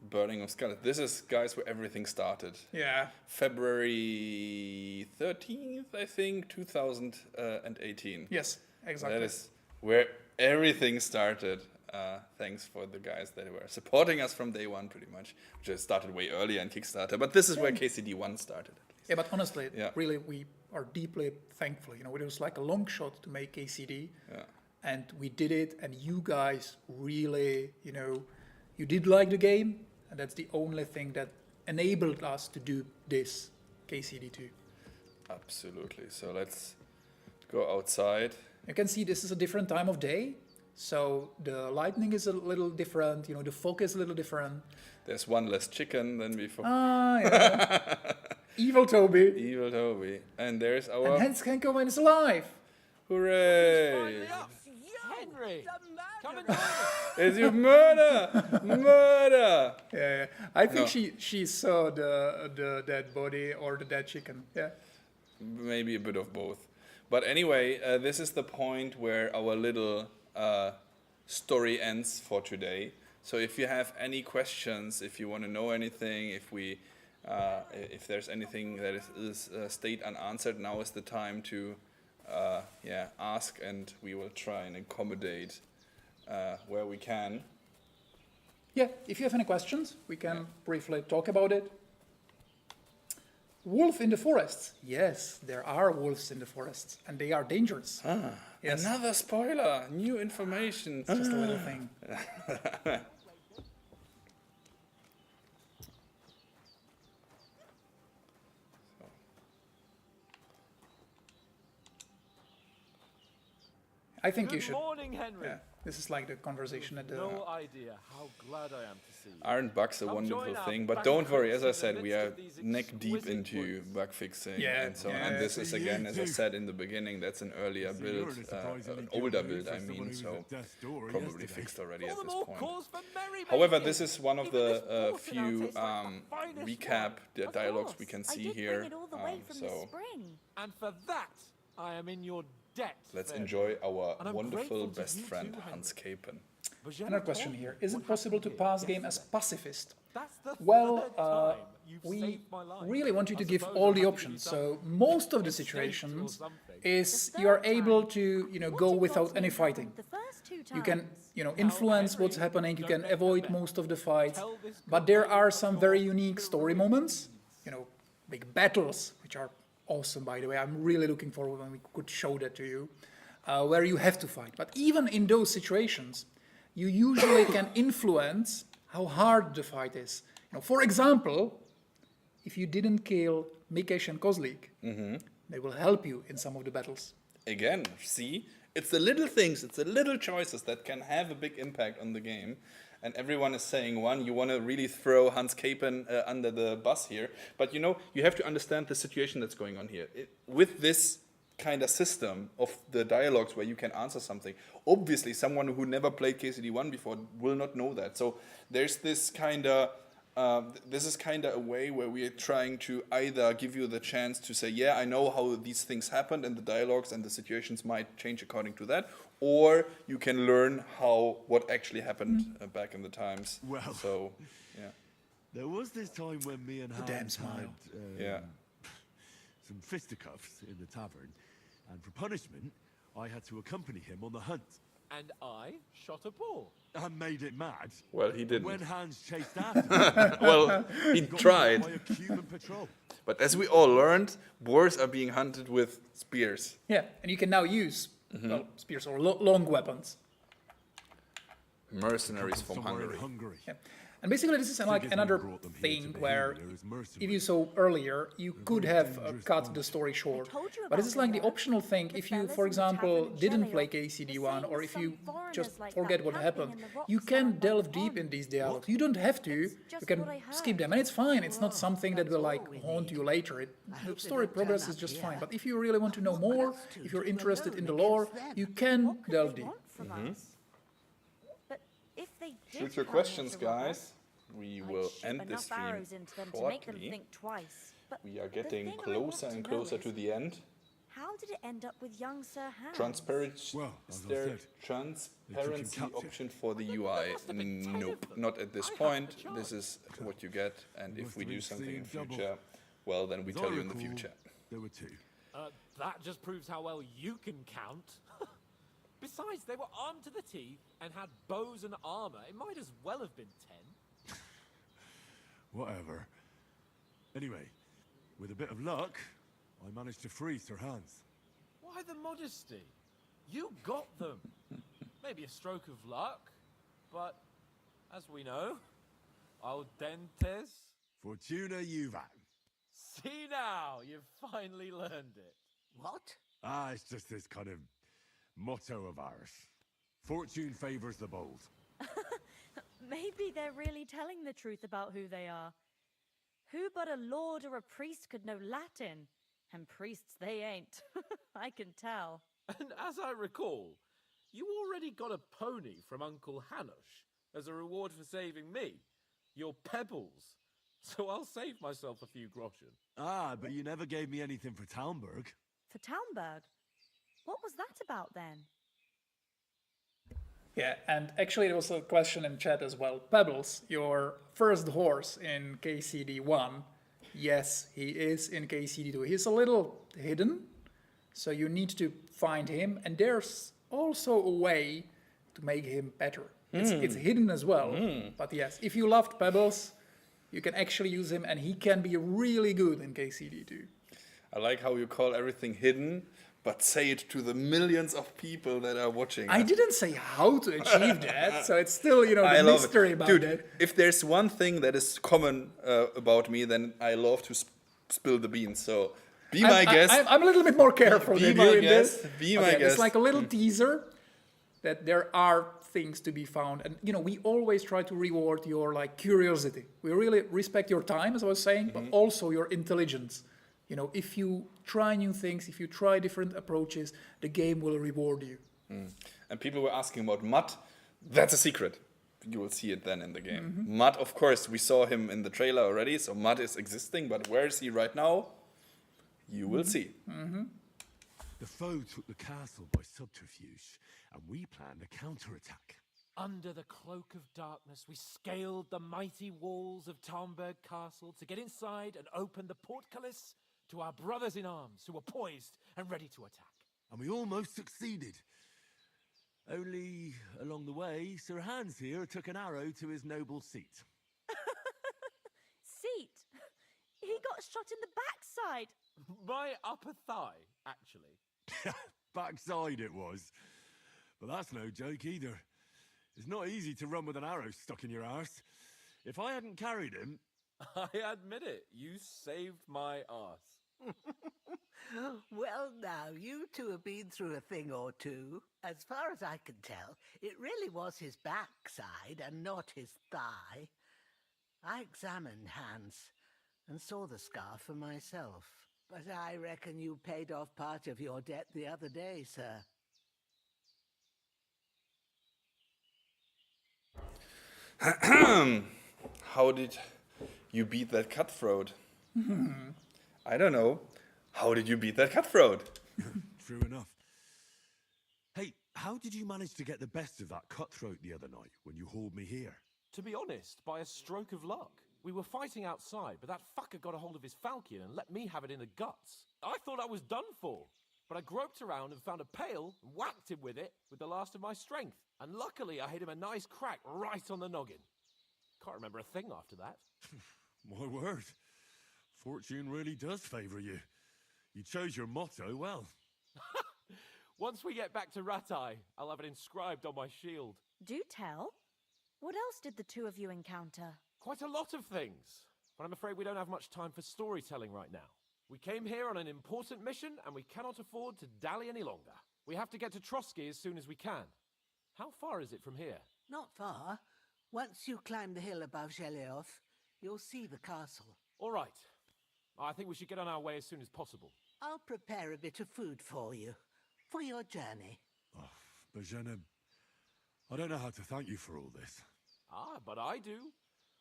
Burning of Skalitz. This is, guys, where everything started. Yeah. February 13th, I think, 2018. Yes, exactly. That is where everything started. Thanks for the guys that were supporting us from day one, pretty much. Which started way earlier in Kickstarter, but this is where KCD1 started. Yeah, but honestly, really, we are deeply thankful. It was like a long shot to make KCD, and we did it. And you guys really, you did like the game, and that's the only thing that enabled us to do this KCD2. Absolutely. So let's go outside. You can see this is a different time of day. So the lighting is a little different, the fog is a little different. There's one less chicken than before. Yeah. Evil Toby. And there's our... And Hans Kenkoman is alive. Hooray! Henry! Come and join us! It's you murder! Murder! Yeah. I think No. she saw the dead body or the dead chicken. Yeah. Maybe a bit of both. But anyway, this is the point where our little story ends for today. So if you have any questions, if you want to know anything, if there's anything that is stayed unanswered, now is the time to ask, and we will try and accommodate where we can. Yeah, if you have any questions, we can briefly talk about it. Wolf in the forests. Yes, there are wolves in the forests, and they are dangerous. Yes. Another spoiler, new information. Just a little thing. I think you should. Good morning, Henry. Yeah, this is like the conversation at the. No idea how glad I am to see you. Aren't bugs a Come wonderful join our thing? But banquets don't worry, as I in the said, we midst are of these neck deep exquisite into woods. bug fixing Yeah, and so on. yeah. And this is So again, you as I too. said in the beginning, that's an earlier build, an older build, I mean, so probably fixed already at All the this more point. cause for merrymaking. However, this is one of Even the this water now few tastes like the finest recap wine. Of dialogues course, we can I see did here. bring it all the way from the So spring. And for that, I am in your debt. let's fair enjoy lord. our And I'm wonderful grateful to best you friend, too, Henry. Hans Capen. But you Another haven't question told here: me is what it possible to happened here pass game as yesterday. pacifist? That's the Well, third time you've we saved my life. really want you I to give suppose all I'll the have to give options. you So some most of the estate or situations something. is The you are third able time. to What go involves without me any involved fighting. The first two times. You can influence what's Henry, happening. You don't can make a avoid bet. most of the fights, Tell this but there company are of some your very unique story heroic moments. deeds. Big battles, which are awesome, by the way. I'm really looking forward when we could show that to you, where you have to fight. But even in those situations, you usually can influence how hard the fight is. For example, if you didn't kill Mikesh and Kozlik, they will help you in some of the battles. Again, see, it's the little things, it's the little choices that can have a big impact on the game. And everyone is saying one, you want to really throw Hans Capen under the bus here. But you have to understand the situation that's going on here. With this kind of system of the dialogues where you can answer something, obviously someone who never played KCD1 before will not know that. So there's this kind of, this is kind of a way where we are trying to either give you the chance to say, yeah, I know how these things happened, and the dialogues and the situations might change according to that, or you can learn what actually happened back in the times. Well, so yeah, there was this time when me and damn Hans smile. had some fisticuffs in the tavern, and for punishment, I had to accompany him on the hunt. And I shot a boar. I made it mad. Well, he didn't. When Hans chased after me, Well, he got tried. by a Cuban patrol. But as we all learned, boars are being hunted with spears. Yeah, and you can now use spears or long weapons. Mercenaries from Somewhere in Hungary. Yeah. And basically, this is like Sigismund another brought them here thing to where, Bohemia as mercenaries. if you saw earlier, you could have cut the bunch. story short. told you But this about is like the them, optional thing. the If you, fellas for in the example, tavern in didn't Jelly play were KCD1, saying or if you some foreigners just like forget that what camping happened, in the rocks you can around by the delve deep pond. in these dialogues. You don't have to. It's You just can what I heard. skip them, and it's fine. It's not something that will that's like all we haunt need. you later. I The hope they story don't turn progress is up just here. fine. But if you really want to know What more, else to if you're do interested in the alone lore, against them? you can What could delve they deep. want from us? But if they did Shoot your come questions, here to rob us, guys. We I'd will shoot end enough this stream arrows into them to make them shortly. think twice. But We are the getting thing I want closer to and know closer is, to the end. how did it end up with young Sir Hans? Transparency. Well, Is as I there said, transparency capture. option for the There UI? must have been 10 of Nope, them. not at this I haven't point. a This is what you get, and if must we have do been something in seeing double. future, well, then we As I tell you in the recall, future. There were two. That just proves how well you can count. Besides, they were armed to the teeth and had bows and armor. It might as well have been 10. Whatever. Anyway, with a bit of luck, I managed to free Sir Hans. Why the modesty? You got them. Maybe a stroke of luck, but as we know, al dentes. Fortuna Juvat. See now, you've finally learned it. What? It's just this kind of motto of ours. Fortune favors the bold. Maybe they're really telling the truth about who they are. Who but a lord or a priest could know Latin? And priests they ain't. I can tell. And as I recall, you already got a pony from Uncle Hanush as a reward for saving me. Your pebbles. So I'll save myself a few groschen. Ah, but you never gave me anything for Talmberg. For Talmberg? What was that about then? Yeah, and actually there was a question in chat as well. Pebbles, your first horse in KCD1. Yes, he is in KCD2. He's a little hidden, so you need to find him. And there's also a way to make him better. It's hidden as well. But yes, if you loved Pebbles, you can actually use him, and he can be really good in KCD2. I like how you call everything hidden, but say it to the millions of people that are watching. I didn't say how to achieve that, so it's still, the mystery about Dude, that. if there's one thing that is common about me, then I love to spill the beans. So be my guest. I'm a little bit more careful than you in this. Be my guest. It's like a little teaser that there are things to be found. And, we always try to reward your, curiosity. We really respect your time, as I was saying, but also your intelligence. If you try new things, if you try different approaches, the game will reward you. And people were asking about Mutt. That's a secret. You will see it then in the game. Mutt, of course, we saw him in the trailer already, so Mutt is existing, but where is he right now? You will see. The foe took the castle by subterfuge, and we planned a counterattack. Under the cloak of darkness, we scaled the mighty walls of Talmberg Castle to get inside and open the portcullis to our brothers in arms who were poised and ready to attack. And we almost succeeded. Only, along the way, Sir Hans here took an arrow to his noble seat. Seat? He got shot in the backside. My upper thigh, actually. Backside it was. But that's no joke either. It's not easy to run with an arrow stuck in your arse. If I hadn't carried him... I admit it, you saved my arse. Well, now, you two have been through a thing or two. As far as I can tell, it really was his backside and not his thigh. I examined Hans and saw the scar for myself. But I reckon you paid off part of your debt the other day, sir. How did you beat that cutthroat? I don't know. How did you beat that cutthroat? True enough. Hey, how did you manage to get the best of that cutthroat the other night when you hauled me here? To be honest, by a stroke of luck. We were fighting outside, but that fucker got a hold of his falchion and let me have it in the guts. I thought I was done for, but I groped around and found a pail and whacked him with it with the last of my strength. And luckily, I hit him a nice crack right on the noggin. Can't remember a thing after that. My word. Fortune really does favour you. You chose your motto well. Once we get back to Ratai, I'll have it inscribed on my shield. Do tell. What else did the two of you encounter? Quite a lot of things, but I'm afraid we don't have much time for storytelling right now. We came here on an important mission, and we cannot afford to dally any longer. We have to get to Trotsky as soon as we can. How far is it from here? Not far. Once you climb the hill above Zhelioth, you'll see the castle. All right. I think we should get on our way as soon as possible. I'll prepare a bit of food for you, for your journey. Oh, Bozhena, I don't know how to thank you for all this. Ah, but I do.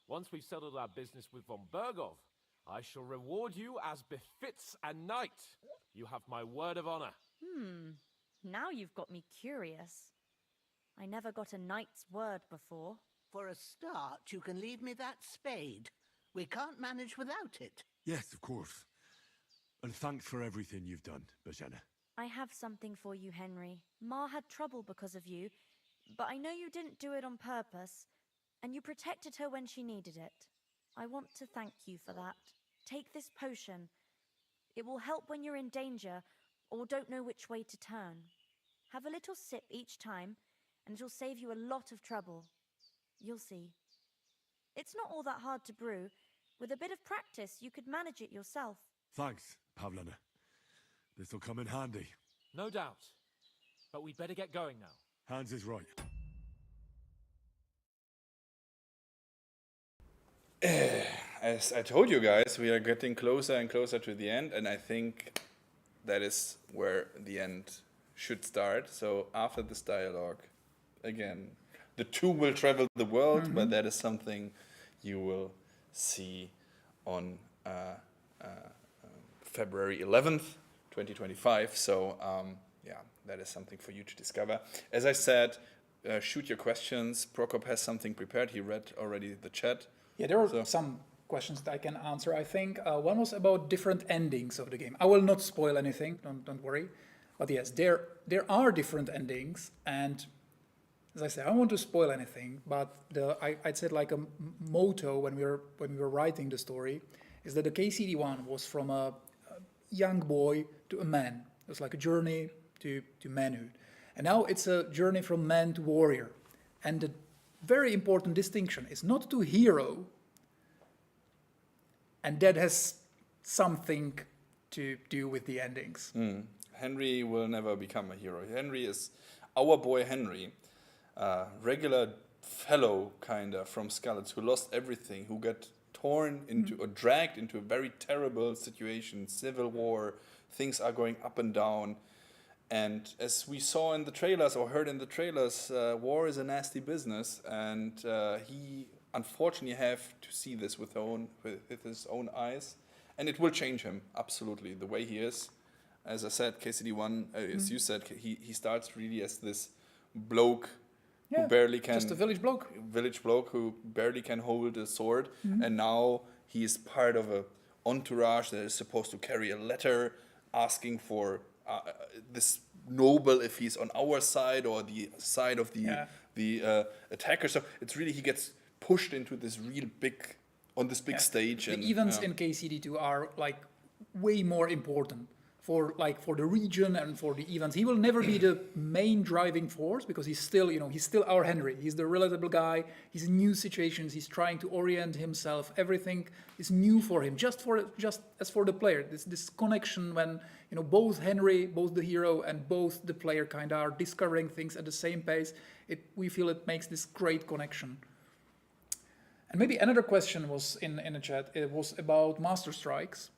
Once we've settled our business with von Bergov, I shall reward you as befits a knight. You have my word of honor. Now you've got me curious. I never got a knight's word before. For a start, you can leave me that spade. We can't manage without it. Yes, of course. And thanks for everything you've done, Bozhena. I have something for you, Henry. Ma had trouble because of you, but I know you didn't do it on purpose, and you protected her when she needed it. I want to thank you for that. Take this potion. It will help when you're in danger or don't know which way to turn. Have a little sip each time, and it'll save you a lot of trouble. You'll see. It's not all that hard to brew. With a bit of practice, you could manage it yourself. Thanks, Pavlena. This'll come in handy. No doubt. But we'd better get going now. Hans is right. As I told you guys, we are getting closer and closer to the end, and I think that is where the end should start. So after this dialogue, again, the two will travel the world, but that is something you will see on February 11th, 2025. So that is something for you to discover. As I said, shoot your questions. Prokop has something prepared. He read already the chat. Yeah, there are some questions that I can answer, I think. One was about different endings of the game. I will not spoil anything, don't worry. But yes, there are different endings, and as I said, I don't want to spoil anything, but I'd said like a motto when we were writing the story is that the KCD-1 was from a young boy to a man. It was like a journey to manhood. And now it's a journey from man to warrior. And the very important distinction is not to hero, and that has something to do with the endings. Henry will never become a hero. Henry is our boy Henry, regular fellow kinda from Skalitz who lost everything, who got torn into or dragged into a very terrible situation, civil war, things are going up and down. And as we saw in the trailers or heard in the trailers, war is a nasty business, and he unfortunately have to see this with his own eyes, and it will change him absolutely the way he is. As I said, KCD-1, as you said, he starts really as this bloke who barely can, just a village bloke who barely can hold a sword, and now he is part of a entourage that is supposed to carry a letter asking for this noble, if he's on our side or the side of the attacker. So it's really, he gets pushed into this real big, on this big stage. The and events in KCD2 are like way more important for the region and for the events. He will never be the main driving force because he's still our Henry. He's the relatable guy. He's in new situations. He's trying to orient himself. Everything is new for him, just as for the player. This connection when both Henry, both the hero, and both the player kind of are discovering things at the same pace. We feel it makes this great connection. And maybe another question was in the chat. It was about Master Strikes,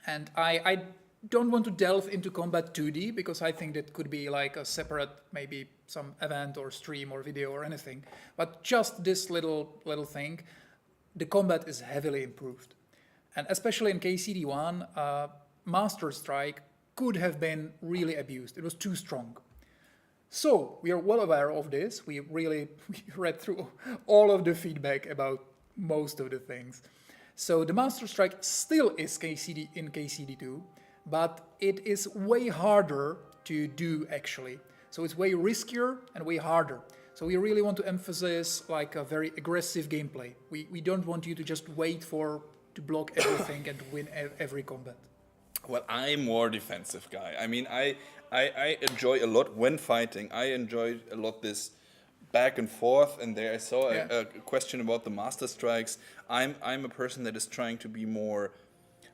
and I don't want to delve into combat 2D because I think that could be like a separate, maybe some event or stream or video or anything. But just this little thing, the combat is heavily improved. And especially in KCD-1, Master Strike could have been really abused. It was too strong. So we are well aware of this. We read through all of the feedback about most of the things. So the Master Strike still is in KCD2, but it is way harder to do actually. So it's way riskier and way harder. So we really want to emphasize like a very aggressive gameplay. We don't want you to just wait to block everything and win every combat. Well, I'm more defensive guy. I mean, I enjoy a lot when fighting. I enjoy a lot this back and forth. And there I saw a question about the Master Strikes. I'm a person that is trying to be more,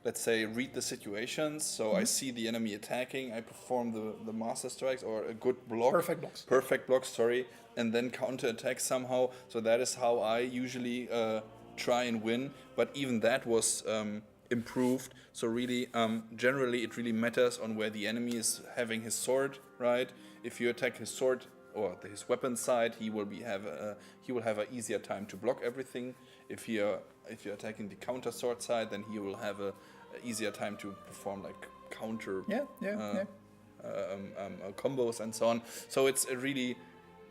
let's say, read the situations. So I see the enemy attacking, I perform the Master Strikes or a good block. Perfect blocks, sorry. And then counter-attack somehow. So that is how I usually try and win. But even that was improved. So really, generally, it really matters on where the enemy is having his sword, right? If you attack his sword or his weapon side, he will have an easier time to block everything. If you're attacking the counter sword side, then he will have a easier time to perform like counter combos and so on. So it's a really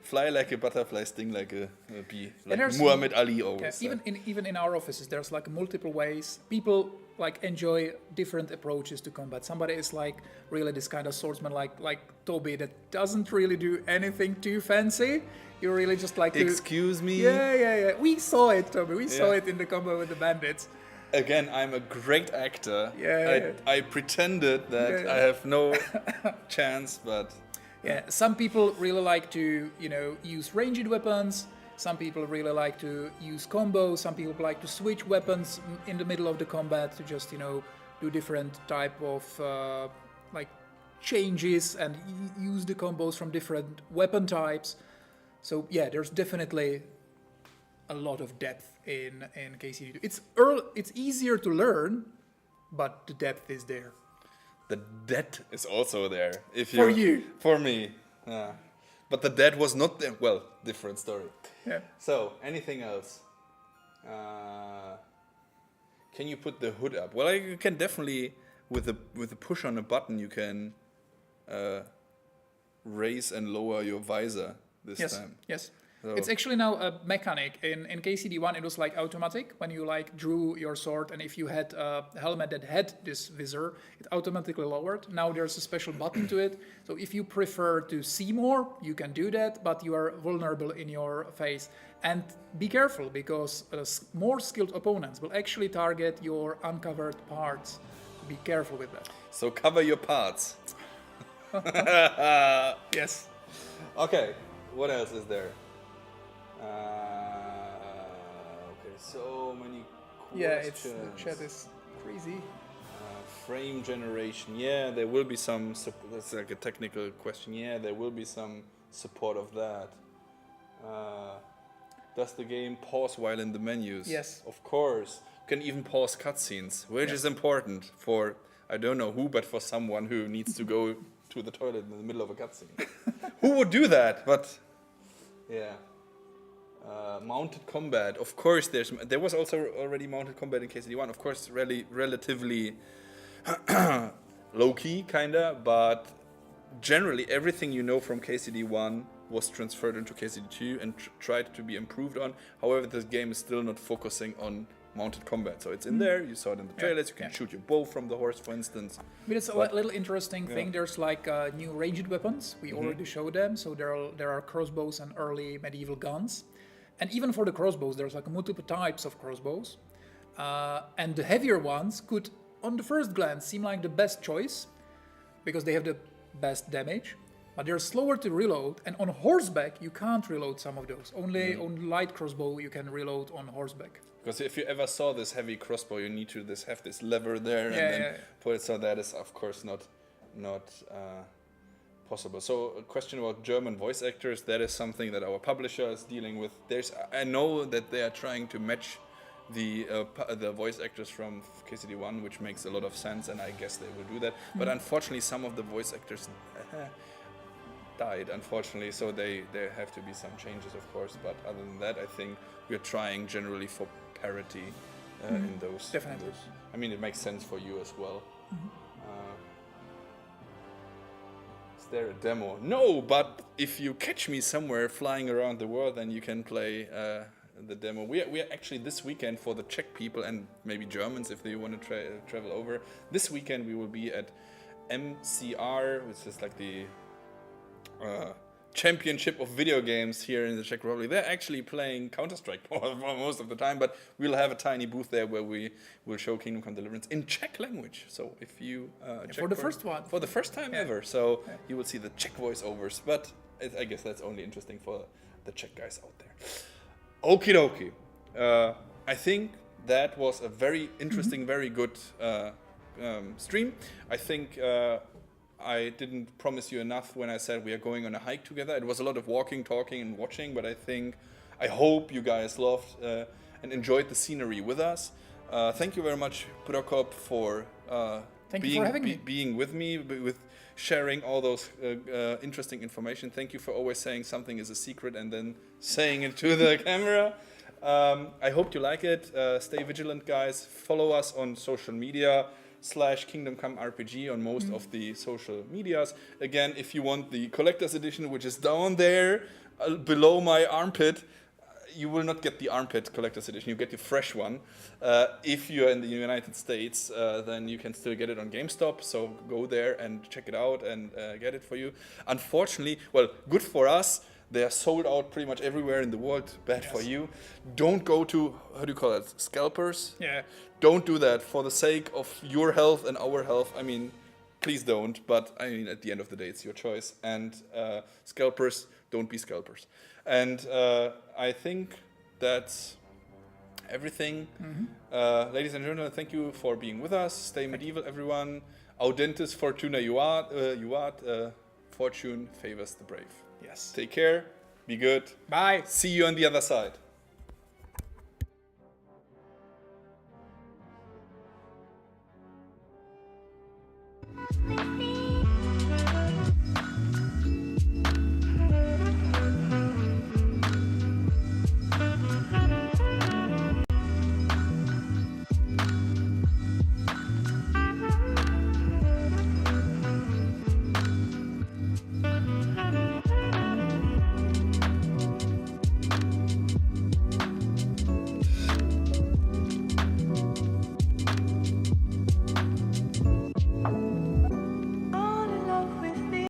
fly like a butterfly, sting like a bee, like Muhammad Ali always said. Even in our offices, there's like multiple ways. People like enjoy different approaches to combat. Somebody is like really this kind of swordsman like Toby that doesn't really do anything too fancy. You really just like Excuse me? Yeah. We saw it, Toby. We saw it in the combat with the bandits. Again, I'm a great actor. I pretended that I have no chance, but... Yeah, some people really like to, use ranged weapons. Some people really like to use combos. Some people like to switch weapons in the middle of the combat to just, do different type of changes and use the combos from different weapon types. So yeah, there's definitely a lot of depth in KCD2. It's easier to learn, but the depth is there. The dead is also there. For you. For me. Yeah. But the dead was not there. Well, different story. Yeah. So, anything else? Can you put the hood up? Well, you can definitely, with the push on a button, you can raise and lower your visor this time. Yes. So It's actually now a mechanic. In KCD1, it was like automatic. When you like drew your sword, and if you had a helmet that had this visor, it automatically lowered. Now there's a special button to it. So if you prefer to see more, you can do that, but you are vulnerable in your face. And be careful, because more skilled opponents will actually target your uncovered parts. Be careful with that. So cover your parts. Yes. Okay, what else is there? Okay, so many questions. Yeah, the chat is crazy. Frame generation. Yeah, there will be some. That's like a technical question. Yeah, there will be some support of that. Does the game pause while in the menus? Yes. Of course. You can even pause cutscenes, which is important for, I don't know who, but for someone who needs to go to the toilet in the middle of a cutscene. Who would do that? But yeah. Mounted combat. Of course, there was also already mounted combat in KCD1. Of course, relatively low-key, kinda, but generally everything you know from KCD1 was transferred into KCD2 and tried to be improved on. However, this game is still not focusing on mounted combat. So it's in there, you saw it in the trailers, you can shoot your bow from the horse, for instance. But it's a little interesting thing. There's like new ranged weapons. We already showed them. So there are crossbows and early medieval guns. And even for the crossbows, there's like multiple types of crossbows. And the heavier ones could, on the first glance, seem like the best choice because they have the best damage. But they're slower to reload, and on horseback you can't reload some of those. Only on light crossbow you can reload on horseback. Because if you ever saw this heavy crossbow, you need to have this lever there and then put it. So that is, of course, not possible. So a question about German voice actors. That is something that our publisher is dealing with. I know that they are trying to match the voice actors from KCD1, which makes a lot of sense, and I guess they will do that. But unfortunately, some of the voice actors died, unfortunately, so there have to be some changes, of course. But other than that, I think we're trying generally for parity in those. Definitely. I mean, it makes sense for you as well. Is there a demo? No, but if you catch me somewhere flying around the world, then you can play the demo. We are actually this weekend, for the Czech people and maybe Germans if they want to travel over. This weekend we will be at MCR, which is like the championship of video games here in the Czech Republic. They're actually playing Counter-Strike for most of the time, but we'll have a tiny booth there where we will show Kingdom Come Deliverance in Czech language. So if you for the first one, for the first time ever, so you will see the Czech voiceovers. But I guess that's only interesting for the Czech guys out there. Okie dokie. I think that was a very interesting, very good stream. I think I didn't promise you enough when I said we are going on a hike together. It was a lot of walking, talking, and watching, but I hope you guys loved and enjoyed the scenery with us. Thank you very much, Prokop, for being with me, with sharing all those interesting information. Thank you for always saying something is a secret and then saying it to the camera. I hope you like it. Stay vigilant, guys. Follow us on social media /Kingdom Come RPG on most of the social medias. Again, if you want the collector's edition, which is down there below my armpit, you will not get the armpit collector's edition. You get the fresh one. If you're in the United States, then you can still get it on GameStop. So go there and check it out and get it for you. Unfortunately, well, good for us. They are sold out pretty much everywhere in the world. Bad for you. Don't go to, how do you call it, scalpers? Yeah. Don't do that for the sake of your health and our health. I mean, please don't. But I mean, at the end of the day, it's your choice. And scalpers, don't be scalpers. And I think that's everything. Ladies and gentlemen, thank you for being with us. Stay medieval, everyone. Audentis fortuna juvat. Fortune favors the brave. Yes. Take care. Be good. Bye. See you on the other side. Bye.